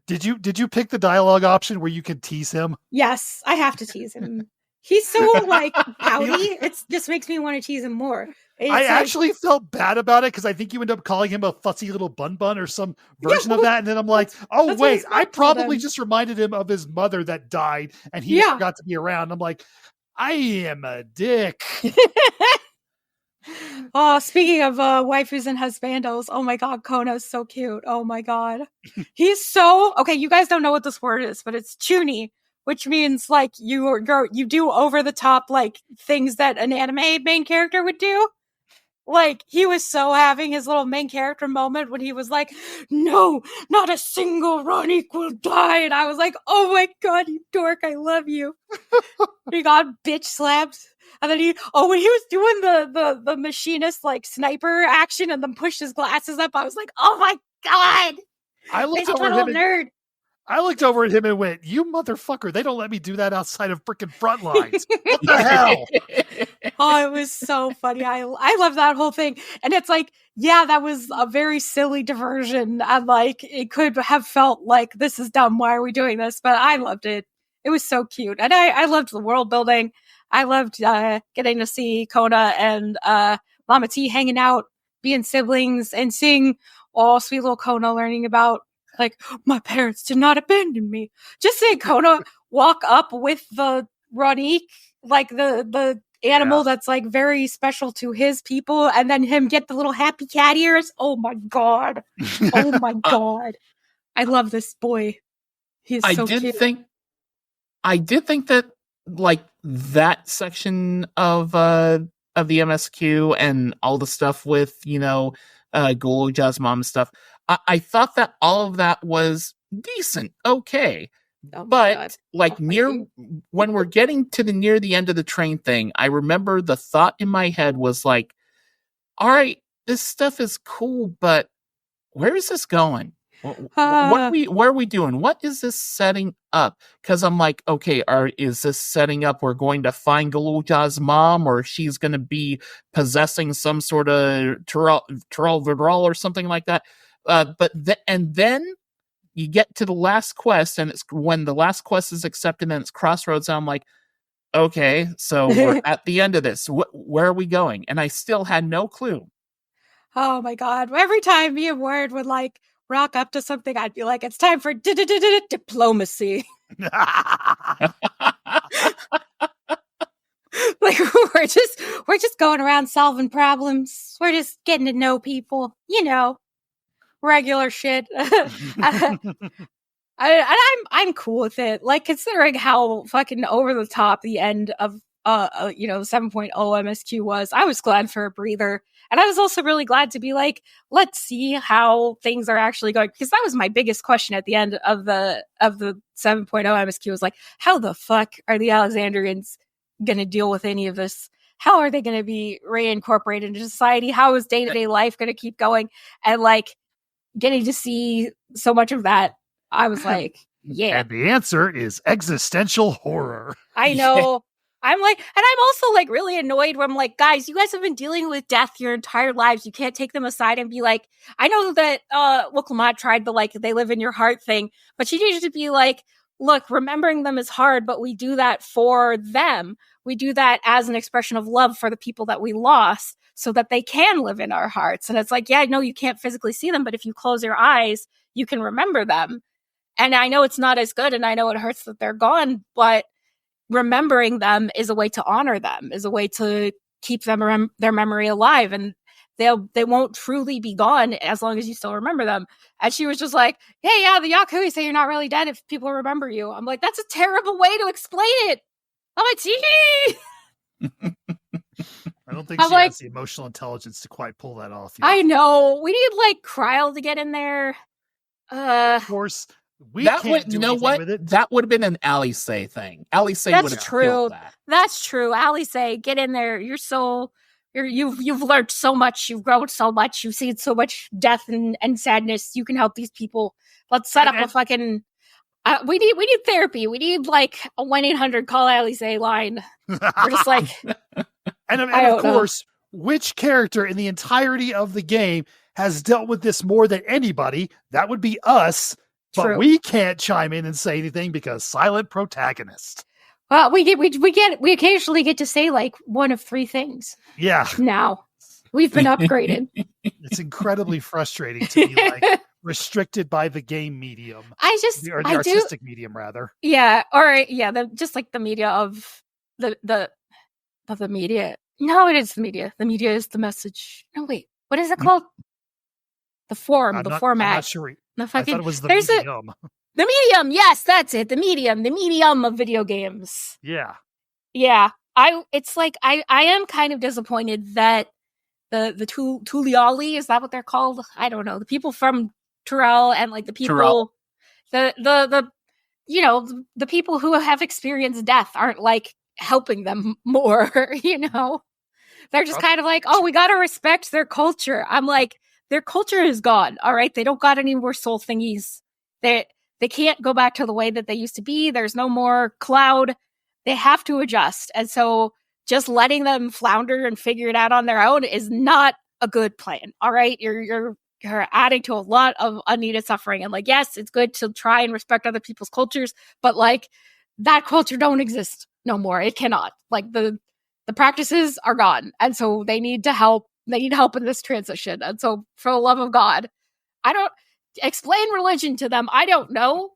Did you pick the dialogue option where you could tease him? Yes, I have to tease him. He's so like pouty. It just makes me want to tease him more. I actually felt bad about it because I think you end up calling him a fussy little bun or some version of that. And then I'm like, oh, wait, I probably just reminded him of his mother that died and he forgot to be around. I'm like, I am a dick. Oh, speaking of waifus and husbandos, oh my god, Kono's so cute. Oh my god. He's so okay, you guys don't know what this word is, but it's chuny, which means like you do over the top like things that an anime main character would do. Like, he was so having his little main character moment when he was like, no, not a single Ronik will die. And I was like, oh my god, you dork, I love you. He got bitch slapped. And then when he was doing the machinist, like, sniper action and then pushed his glasses up, I was like, oh my god. I looked over at him nerd. I looked over at him and went, you motherfucker, they don't let me do that outside of freaking front lines. What the hell? Oh, it was so funny. I love that whole thing. And it's like, yeah, that was a very silly diversion. And like, it could have felt like, this is dumb. Why are we doing this? But I loved it. It was so cute. And I loved the world building. I loved getting to see Kona and Mama T hanging out, being siblings, and seeing sweet little Kona learning about, like, my parents did not abandon me. Just seeing Kona walk up with the Ronik, like the animal that's like very special to his people, and then him get the little happy cat ears. Oh my god. Oh my god. I love this boy. He's so cute. I did think that like that section of the MSQ and all the stuff with, Guluja's mom stuff, I thought that all of that was decent, okay. But like when we're getting to near the end of the train thing, I remember the thought in my head was like, all right, this stuff is cool, but where is this going? What are we doing? What is this setting up? Because I'm like, okay, is this setting up we're going to find Galuja's mom, or she's going to be possessing some sort of Tural Vidral or something like that? And then you get to the last quest, and it's when the last quest is accepted and it's Crossroads, and I'm like, okay, so we're at the end of this. Where are we going? And I still had no clue. Oh my god. Every time me and Word would like rock up to something, I'd be like, it's time for diplomacy. Like, we're just going around solving problems. We're just getting to know people, regular shit. I'm cool with it. Like, considering how fucking over the top the end of 7.0 MSQ was, I was glad for a breather. And I was also really glad to be like, let's see how things are actually going, because that was my biggest question at the end of the 7.0 MSQ, was like, how the fuck are the Alexandrians going to deal with any of this? How are they going to be reincorporated into society? How is day-to-day life going to keep going? And like, getting to see so much of that, I was like, yeah. And the answer is existential horror. I know. I'm like, and I'm also like really annoyed where I'm like, guys, you guys have been dealing with death your entire lives. You can't take them aside and be like, I know that Wuklamad tried the like they live in your heart thing, but she needed to be like, look, remembering them is hard, but we do that for them. We do that as an expression of love for the people that we lost so that they can live in our hearts. And it's like, yeah, I know you can't physically see them, but if you close your eyes, you can remember them. And I know it's not as good, and I know it hurts that they're gone, but remembering them is a way to honor them, is a way to keep them their memory alive. And they won't truly be gone as long as you still remember them. And she was just like, hey, yeah, the Yakuza say you're not really dead if people remember you. I'm like, that's a terrible way to explain it. I'm like, tee. I don't think she has the emotional intelligence to quite pull that off yet. I know. We need like Kryl to get in there. Of course, we that can't would, do you know anything what? with it. That would have been an Alice thing. Alice would have killed that. That's true. Alice, get in there. You've learned so much. You've grown so much. You've seen so much death and sadness. You can help these people. Let's set up a fucking. We need therapy. We need like a 1-800 call Alice line. We're just like, and of course, which character in the entirety of the game has dealt with this more than anybody? That would be us. But True. We can't chime in and say anything because silent protagonist. Well, we occasionally get to say like one of three things. Yeah. Now we've been upgraded. It's incredibly frustrating to be like restricted by the game medium. The artistic medium rather. Yeah. Or just like the media of the media. No, it is the media. The media is the message. No, wait. What is it called? The format. I'm not sure. I thought it was the medium. The medium, yes, that's it. The medium of video games. Yeah. Yeah. It's like I am kind of disappointed that the Tuliali, is that what they're called? I don't know. The people from Tyrell and like the people the people who have experienced death aren't like helping them more, They're just kind of like, oh, we gotta respect their culture. I'm like, their culture is gone, all right? They don't got any more soul thingies. They can't go back to the way that they used to be. There's no more cloud. They have to adjust. And so just letting them flounder and figure it out on their own is not a good plan, all right? You're adding to a lot of unneeded suffering. And like, yes, it's good to try and respect other people's cultures, but like that culture don't exist no more. It cannot. Like the practices are gone. And so they need help in this transition. And so for the love of God, I don't explain religion to them. I don't know.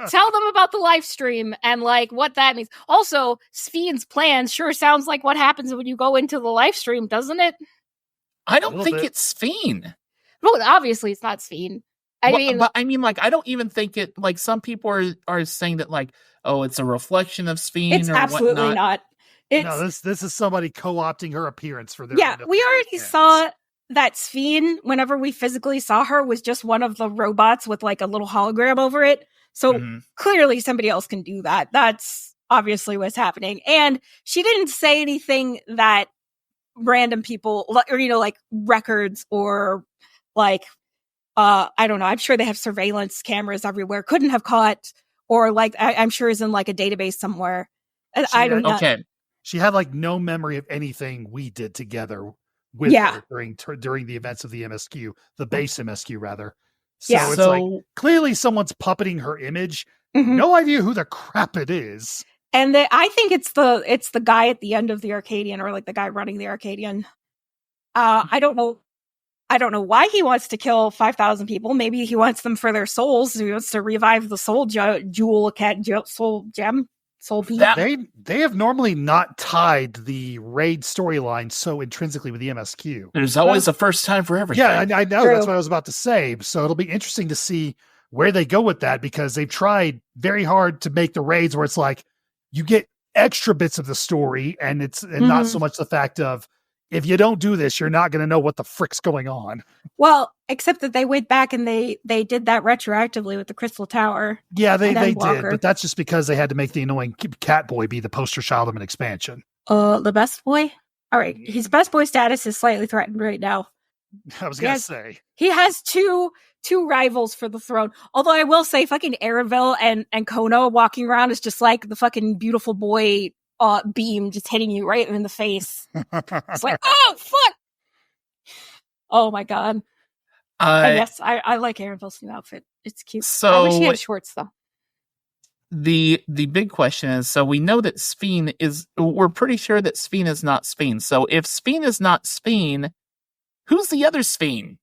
Tell them about the live stream and like what that means. Also, Spheen's plan sure sounds like what happens when you go into the live stream, doesn't it? I don't think it's Spheen. Well, obviously it's not Spheen. I mean, like, I don't even think it, like, some people are saying that, like, oh, it's a reflection of Spheen it's or absolutely whatnot. Not. No, this is somebody co-opting her appearance for their. Yeah, we already saw that Spheen, whenever we physically saw her, was just one of the robots with like a little hologram over it. So clearly somebody else can do that. That's obviously what's happening. And she didn't say anything that random people, or, like records or like, I don't know. I'm sure they have surveillance cameras everywhere. Couldn't have caught, or like, I'm sure is in like a database somewhere. I don't know. Okay. She had like no memory of anything we did together with her during the events of the MSQ, the base MSQ rather. So it's like clearly someone's puppeting her image. No idea who the crap it is. And I think it's the guy at the end of the Arcadian, or like the guy running the Arcadian. I don't know why he wants to kill 5,000 people. Maybe he wants them for their souls. He wants to revive the soul soul gem. They have normally not tied the raid storyline so intrinsically with the MSQ. There's always a first time for everything. Yeah, I know. True. That's what I was about to say. So it'll be interesting to see where they go with that, because they've tried very hard to make the raids where it's like you get extra bits of the story, and it's not so much the fact of, if you don't do this, you're not going to know what the frick's going on. Well, except that they went back and they did that retroactively with the Crystal Tower. Yeah, they did, but that's just because they had to make the annoying cat boy be the poster child of an expansion. The best boy? All right, his best boy status is slightly threatened right now. I was going to say. He has two rivals for the throne. Although I will say fucking Areville and Kono walking around is just like the fucking beautiful boy beam just hitting you right in the face. It's like, oh fuck! Oh my god! Yes, I like Areville's new outfit. It's cute. So I wish he had shorts though. The big question is: so we know that Spheen is. We're pretty sure that Spheen is not Spheen. So if Spheen is not Spheen, who's the other Spheen?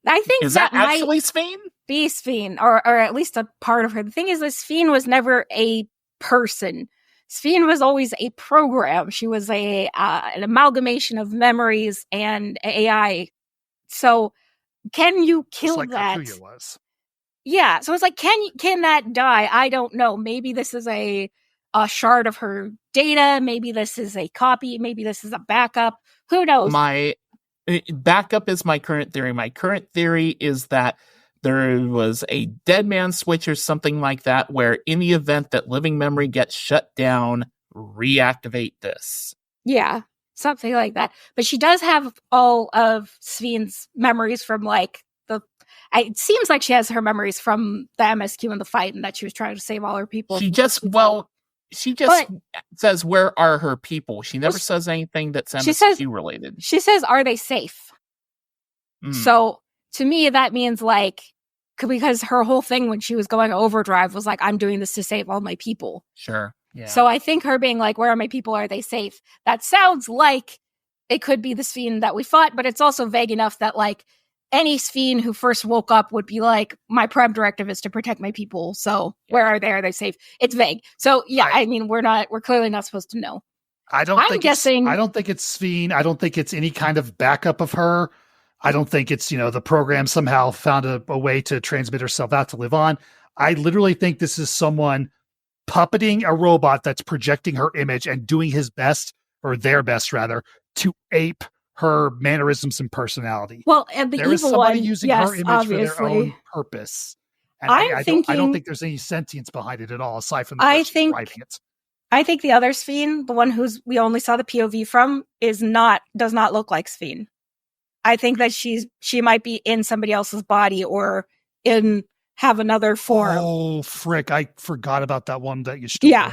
I think is that actually Spheen? Be Spheen, or at least a part of her. The thing is that Spheen was never a person. Spheen was always a program. She was an amalgamation of memories and AI So can you kill Just like that? Kakuya was. Yeah. So it's like, can that die? I don't know. Maybe this is a shard of her data. Maybe this is a copy. Maybe this is a backup. Who knows? My backup is my current theory. My current theory is that there was a dead man switch or something like that, where in the event that living memory gets shut down, reactivate this. Yeah, something like that. But she does have all of Sven's memories from it seems like she has her memories from the MSQ and the fight, and that she was trying to save all her people. She just says, where are her people? She never says anything that's MSQ related. She says, are they safe? So to me, that means because her whole thing when she was going overdrive was I'm doing this to save all my people. Sure. Yeah. So I think her being where are my people? Are they safe? That sounds like it could be the Sven that we fought, but it's also vague enough that any Sven who first woke up would be my prime directive is to protect my people. So where are they? Are they safe? It's vague. So yeah, I mean, we're clearly not supposed to know. I don't think it's Sven. I don't think it's any kind of backup of her. I don't think it's, the program somehow found a way to transmit herself out to live on. I literally think this is someone puppeting a robot that's projecting her image and doing his best, or their best rather, to ape her mannerisms and personality. Well, and there is somebody using her image for their own purpose. And I don't think there's any sentience behind it at all, aside from the person writing it. I think the other Sven, the one we only saw the POV from, does not look like Sven. I think that she might be in somebody else's body or have another form. Oh, frick. I forgot about that one that you stole. Yeah.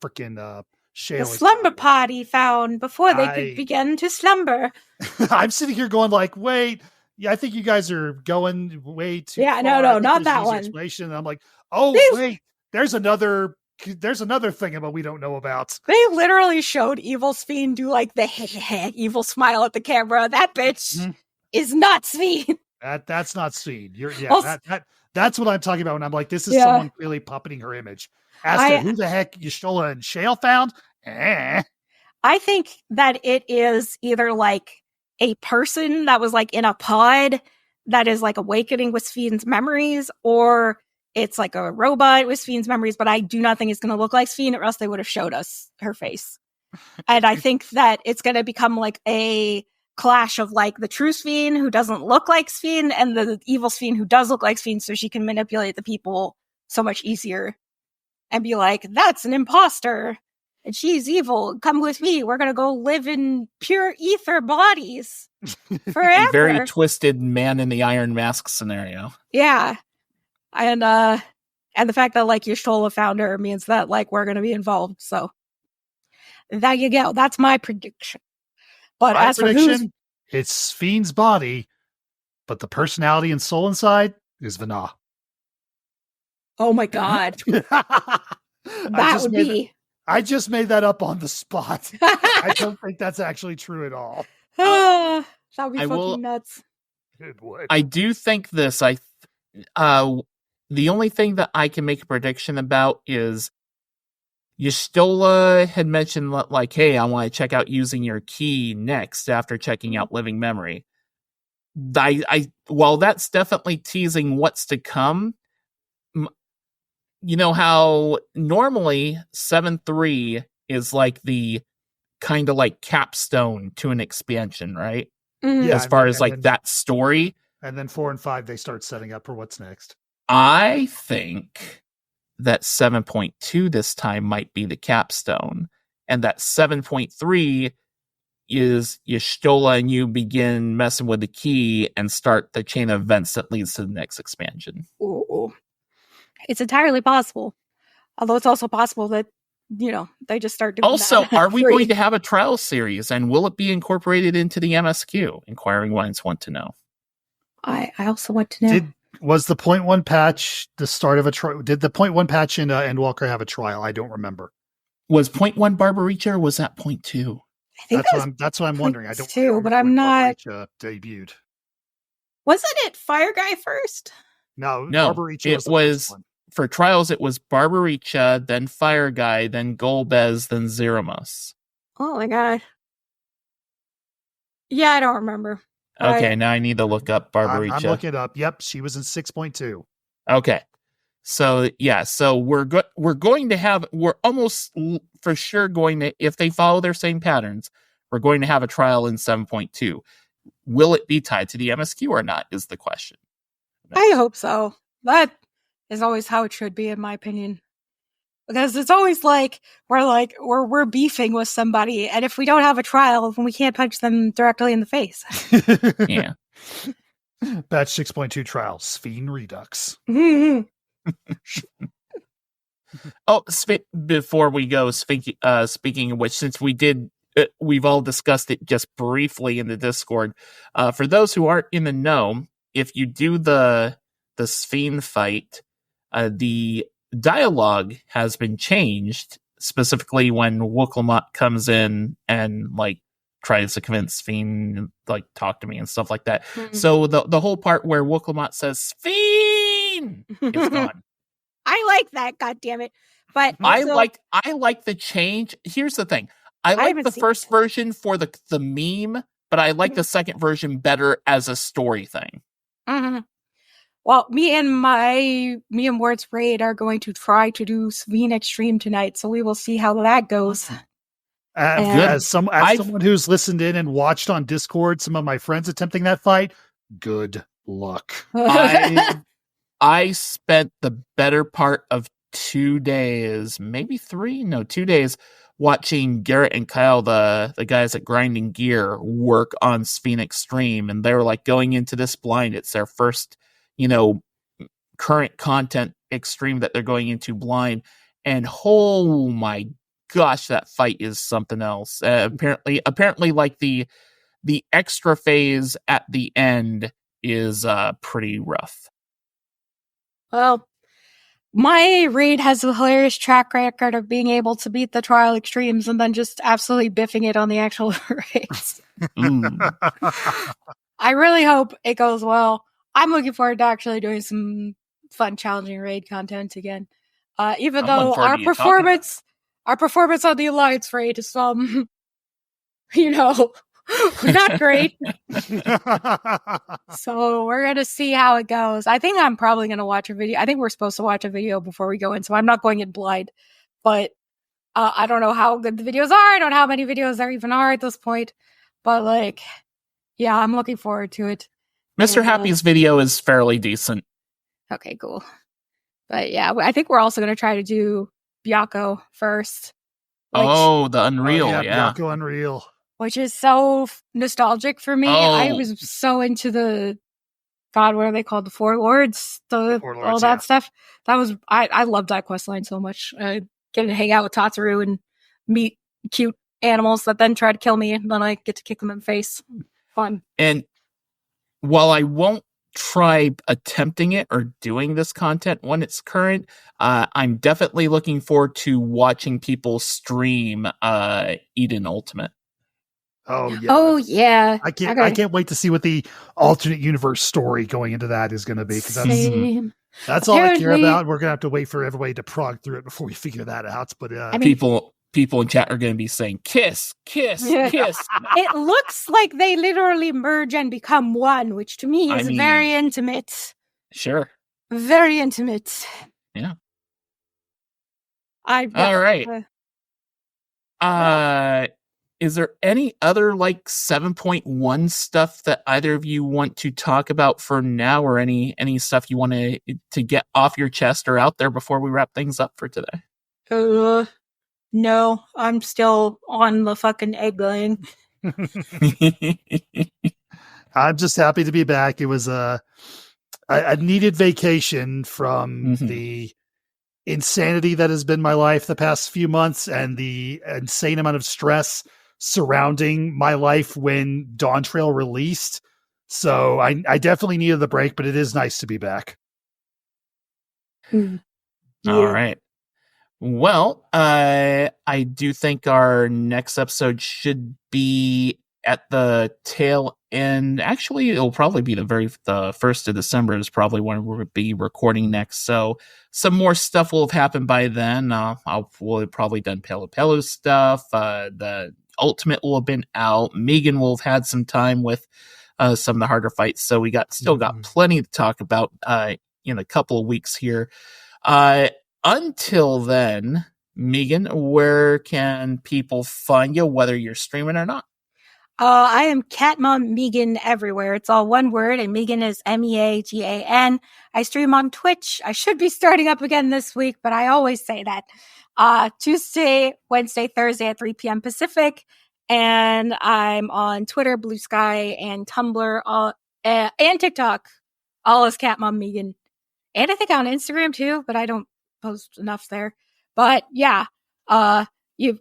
Freaking Shale. The slumber party found before they could begin to slumber. I'm sitting here going wait, yeah, I think you guys are going way too far. No, not that one. Explanation. And I'm wait, there's another thing about we don't know about. They literally showed Evil Sven do the evil smile at the camera. That bitch is not Sven. That's not Sven. That's what I'm talking about when I'm this is someone really puppeting her image. As to who the heck Y'shtola and Shale found, I think that it is either a person that was in a pod that is awakening with Sven's memories, or it's a robot with Sven's memories, but I do not think it's going to look like Sven, or else they would have showed us her face. And I think that it's going to become a clash of the true Sven who doesn't look like Sven and the evil Sven who does look like Sven, so she can manipulate the people so much easier and be that's an imposter and she's evil. Come with me. We're going to go live in pure ether bodies forever. Very twisted Man in the Iron Mask scenario. Yeah. And the fact that Y'shtola found her means that we're going to be involved. So there you go. That's my prediction. But as for it's Sven's body, but the personality and soul inside is Vana. Oh my God. I just made that up on the spot. I don't think that's actually true at all. That would be fucking nuts. It would. I do think this. The only thing that I can make a prediction about is Y'shtola had mentioned hey, I want to check out using your key next after checking out living memory. While that's definitely teasing what's to come, you know how normally 7.3 is the kind of capstone to an expansion, right? Mm-hmm. As far as that story. And then 4 and 5, they start setting up for what's next. I think that 7.2 this time might be the capstone, and that 7.3 is Y'shtola and you begin messing with the key and start the chain of events that leads to the next expansion. Ooh. It's entirely possible. Although it's also possible that, they just start doing Also, that. are we going to have a trial series, and will it be incorporated into the MSQ? Inquiring minds want to know. I also want to know. Was the 0.1 patch the start of a trial? Did the 0.1 patch in Endwalker have a trial? I don't remember. Was 0.1 Barbaricha or was that 0.2? I think that's what I'm wondering. I don't know, but I'm not. Debuted. Wasn't it Fire Guy first? No, Barbaricha was for trials. It was Barbaricha, then Fire Guy, then Golbez, then Zeramus. Oh my God. Yeah, I don't remember. Okay, Right. now I need to look up Barbaricha. I'm looking it up. Yep, she was in 6.2. Okay. So yeah, so we're almost for sure going to, if they follow their same patterns, we're going to have a trial in 7.2. Will it be tied to the MSQ or not is the question. I hope so. That is always how it should be, in my opinion. Because it's always like we're beefing with somebody, and if we don't have a trial, then we can't punch them directly in the face. Yeah. Batch 6.2 trial, Sphinx Redux. Oh, before we go, speaking of which, since we've all discussed it just briefly in the Discord. For those who aren't in the know, if you do the Sphinx fight, the dialogue has been changed, specifically when Wooklamot comes in and like tries to convince Sphinx like talk to me and stuff like that. So the whole part where Wooklamot says Sphinx is gone. I like that, goddammit. But I like the change. Here's the thing. I like the first version for the meme, but I like the second version better as a story thing. Mm-hmm. Well, me and Ward's raid are going to try to do Sphinx Extreme tonight, so we will see how that goes. As someone who's listened in and watched on Discord, some of my friends attempting that fight, good luck. I spent the better part of 2 days, maybe 3, no, 2 days, watching Garrett and Kyle, the guys at Grinding Gear, work on Sphinx Extreme, and they were like going into this blind. It's their first, current content extreme that they're going into blind, and oh my gosh, that fight is something else. Apparently, like the extra phase at the end is pretty rough. Well, my raid has a hilarious track record of being able to beat the trial extremes and then just absolutely biffing it on the actual raids. I really hope it goes well. I'm looking forward to actually doing some fun, challenging raid content again. Even though our performance on the Alliance raid is not great. So we're going to see how it goes. I think I'm probably going to watch a video. I think we're supposed to watch a video before we go in, so I'm not going in blind. But I don't know how good the videos are. I don't know how many videos there even are at this point. But yeah, I'm looking forward to it. Mr. Happy's video is fairly decent. Okay, cool. But yeah, I think we're also going to try to do Byakko first. The Unreal, yeah. Byakko Unreal. Which is so nostalgic for me. I was so into the, God, what are they called? The Four Lords? All that stuff. I loved that quest line so much. Getting to hang out with Tataru and meet cute animals that then try to kill me, and then I get to kick them in the face. Fun. And while I won't try attempting it or doing this content when it's current, I'm definitely looking forward to watching people stream Eden Ultimate. Oh yeah. I Okay. can't wait to see what the alternate universe story going into that is going to be, because that's all I care about. We're going to have to wait for everybody to prog through it before we figure that out. But people in chat are going to be saying kiss, kiss, kiss. It looks like they literally merge and become one, which to me is very intimate. Sure. Very intimate. Yeah. All right. Is there any other 7.1 stuff that either of you want to talk about for now, or any stuff you want to get off your chest or out there before we wrap things up for today? No, I'm still on the fucking egg line. I'm just happy to be back. It was a needed vacation from the insanity that has been my life the past few months, and the insane amount of stress surrounding my life when Dawn Trail released. So I definitely needed the break, but it is nice to be back. Yeah. All right. Well, I do think our next episode should be at the tail end. Actually, it'll probably be the 1st of December is probably when we'll be recording next. So some more stuff will have happened by then. We'll have probably done Pelo stuff. The Ultimate will have been out. Meagan will have had some time with some of the harder fights. So we still got plenty to talk about in a couple of weeks here. Until then, Meagan, where can people find you, whether you're streaming or not? I am Cat Mom Meagan everywhere. It's all one word, and Meagan is Meagan. I stream on Twitch. I should be starting up again this week, but I always say that. Tuesday, Wednesday, Thursday at 3 p.m. Pacific. And I'm on Twitter, Blue Sky, and Tumblr, and TikTok, all as Cat Mom Meagan. And I think on Instagram too, but I don't post enough there. But yeah, I've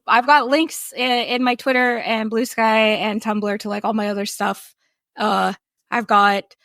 got links in my Twitter and Blue Sky and Tumblr to like all my other stuff. I've got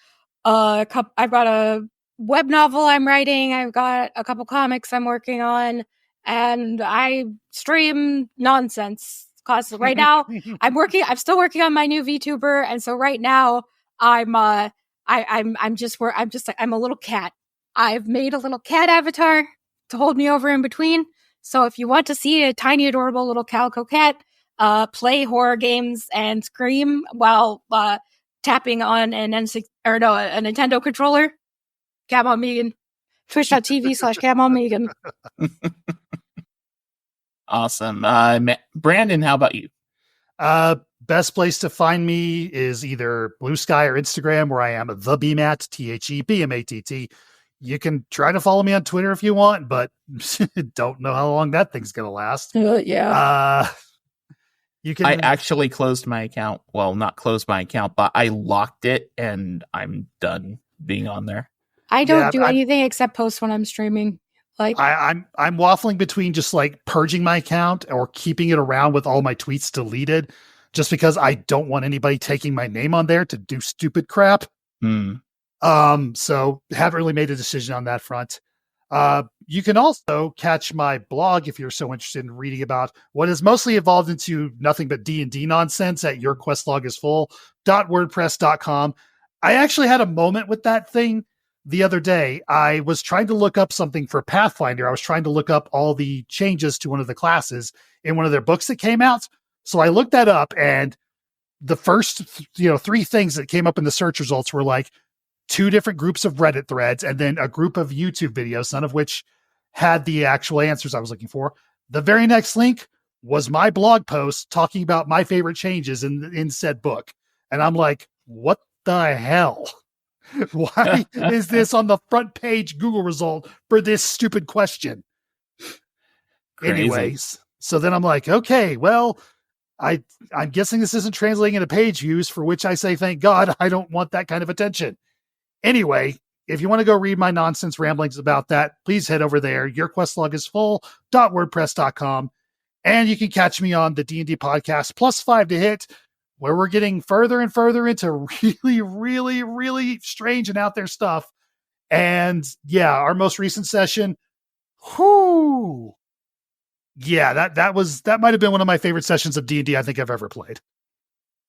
a web novel I'm writing. I've got a couple comics I'm working on, and I stream nonsense. Cause right now I'm still working on my new VTuber, and so right now I'm a little cat. I've made a little cat avatar to hold me over in between. So if you want to see a tiny, adorable little calico cat play horror games and scream while tapping on a Nintendo controller, Cat Mom Meagan, twitch.tv/Cat Mom Meagan. Awesome. Brandon, how about you? Best place to find me is either Blue Sky or Instagram, where I am the BMAT, THEBMATT. You can try to follow me on Twitter if you want, but don't know how long that thing's going to last. Yeah. I actually closed my account. Well, not closed my account, but I locked it, and I'm done being on there. I don't do anything except post when I'm streaming. Like I'm waffling between just like purging my account or keeping it around with all my tweets deleted, just because I don't want anybody taking my name on there to do stupid crap. So haven't really made a decision on that front. You can also catch my blog if you're so interested in reading about what has mostly evolved into nothing but D&D nonsense at yourquestlog.wordpress.com. I actually had a moment with that thing the other day. I was trying to look up something for Pathfinder. I was trying to look up all the changes to one of the classes in one of their books that came out. So I looked that up, and the first, 3 things that came up in the search results were like 2 different groups of Reddit threads and then a group of YouTube videos, none of which had the actual answers I was looking for. The very next link was my blog post talking about my favorite changes in said book. And I'm like, what the hell? Why is this on the front page Google result for this stupid question? Crazy. Anyways, so then I'm like, okay, well, I'm guessing this isn't translating into page views, for which I say, thank God, I don't want that kind of attention. Anyway, if you want to go read my nonsense ramblings about that, please head over there. yourquestlog.wordpress.com. And you can catch me on the D&D podcast +5 to hit, where we're getting further and further into really, really, really strange and out there stuff. And yeah, our most recent session, whoo, yeah, that might have been one of my favorite sessions of D&D I think I've ever played.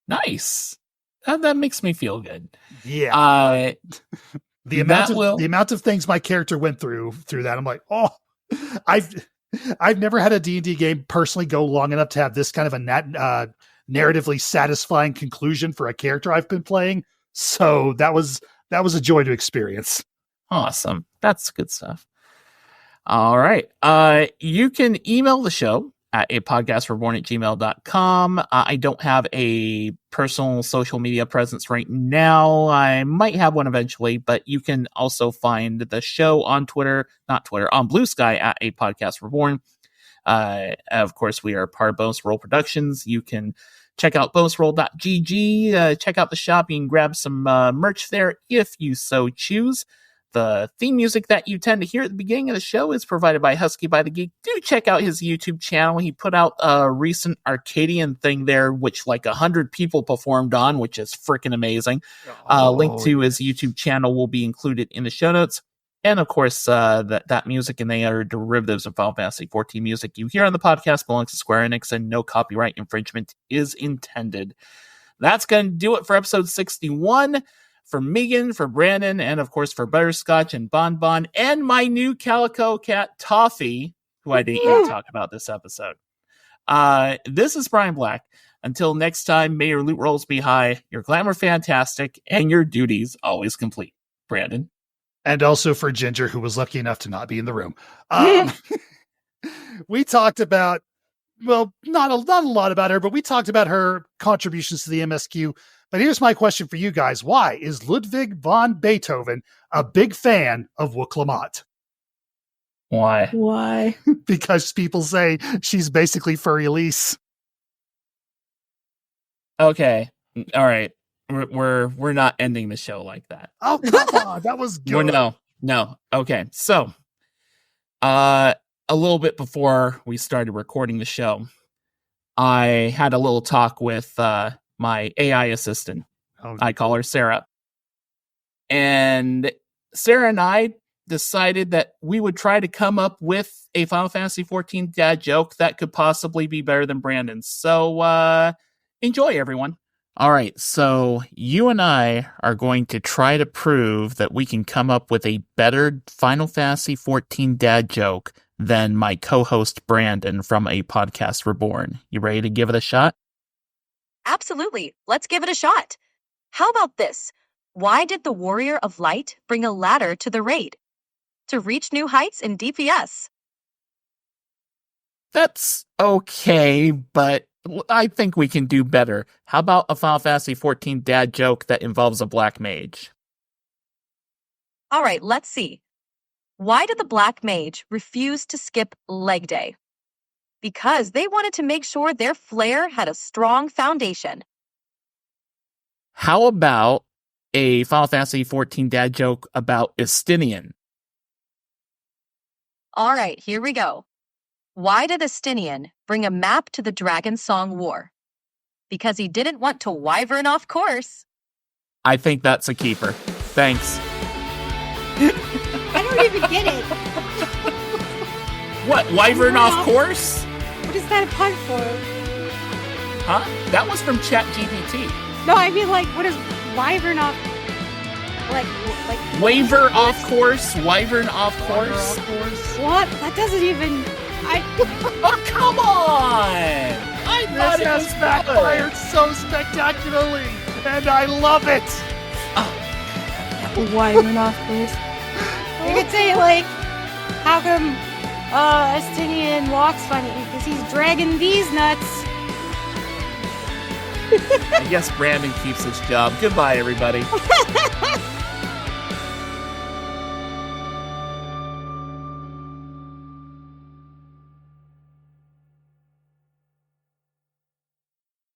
Nice. That makes me feel good. Yeah. The amount of things my character went through that, I'm like, oh, I've never had a D&D game personally go long enough to have this kind of a narratively satisfying conclusion for a character I've been playing. So that was a joy to experience. Awesome. That's good stuff. All right. You can email the show at apodcastreborn@gmail.com. I don't have a personal social media presence right now. I might have one eventually, but you can also find the show on on Blue Sky at apodcastreborn. Of course, we are part of Bonus Roll Productions. You can check out bonusroll.gg, check out the shop. You can grab some merch there if you so choose. The theme music that you tend to hear at the beginning of the show is provided by Husky by the Geek. Do check out his YouTube channel. He put out a recent Arcadian thing there, which like 100 people performed on, which is freaking amazing. Link to his YouTube channel will be included in the show notes. And of course, that music and the other derivatives of Final Fantasy XIV music you hear on the podcast belongs to Square Enix, and no copyright infringement is intended. That's going to do it for episode 61. For Meagan, for Brandon, and of course for Butterscotch and Bonbon, and my new calico cat Toffee, who I didn't even talk about this episode. This is Brian Black. Until next time, may your loot rolls be high, your glamour fantastic, and your duties always complete. Brandon. And also for Ginger, who was lucky enough to not be in the room. We talked about, well, not a lot about her, but we talked about her contributions to the MSQ. But here's my question for you guys. Why is Ludwig von Beethoven a big fan of Wooklamot? Why? Because people say she's basically Furry Elise. Okay. All right. We're not ending the show like that. Oh, come on. That was good. No. Okay. So, a little bit before we started recording the show, I had a little talk with my AI assistant. Oh, I call her Sarah. And Sarah and I decided that we would try to come up with a Final Fantasy XIV dad joke that could possibly be better than Brandon's. So, enjoy, everyone. All right, so you and I are going to try to prove that we can come up with a better Final Fantasy XIV dad joke than my co-host Brandon from A Podcast Reborn. You ready to give it a shot? Absolutely. Let's give it a shot. How about this? Why did the Warrior of Light bring a ladder to the raid? To reach new heights in DPS. That's okay, but I think we can do better. How about a Final Fantasy XIV dad joke that involves a black mage? All right, let's see. Why did the Black Mage refuse to skip leg day? Because they wanted to make sure their flare had a strong foundation. How about a Final Fantasy XIV dad joke about Estinian? All right, here we go. Why did Estinian bring a map to the Dragon Song War? Because he didn't want to wyvern off course. I think that's a keeper. Thanks. I don't even get it. What, wyvern off course? What is that a pun for? Huh? That was from ChatGPT. No, I mean, like, what is wyvern off? Like Waver off course? Wyvern off course? What? That doesn't even. Oh, come on! I thought This it has was backfired so spectacularly, and I love it. Wyvern off course. You could say, like, how come Estinian walks funny? Because he's dragging these nuts. I guess Brandon keeps his job. Goodbye, everybody.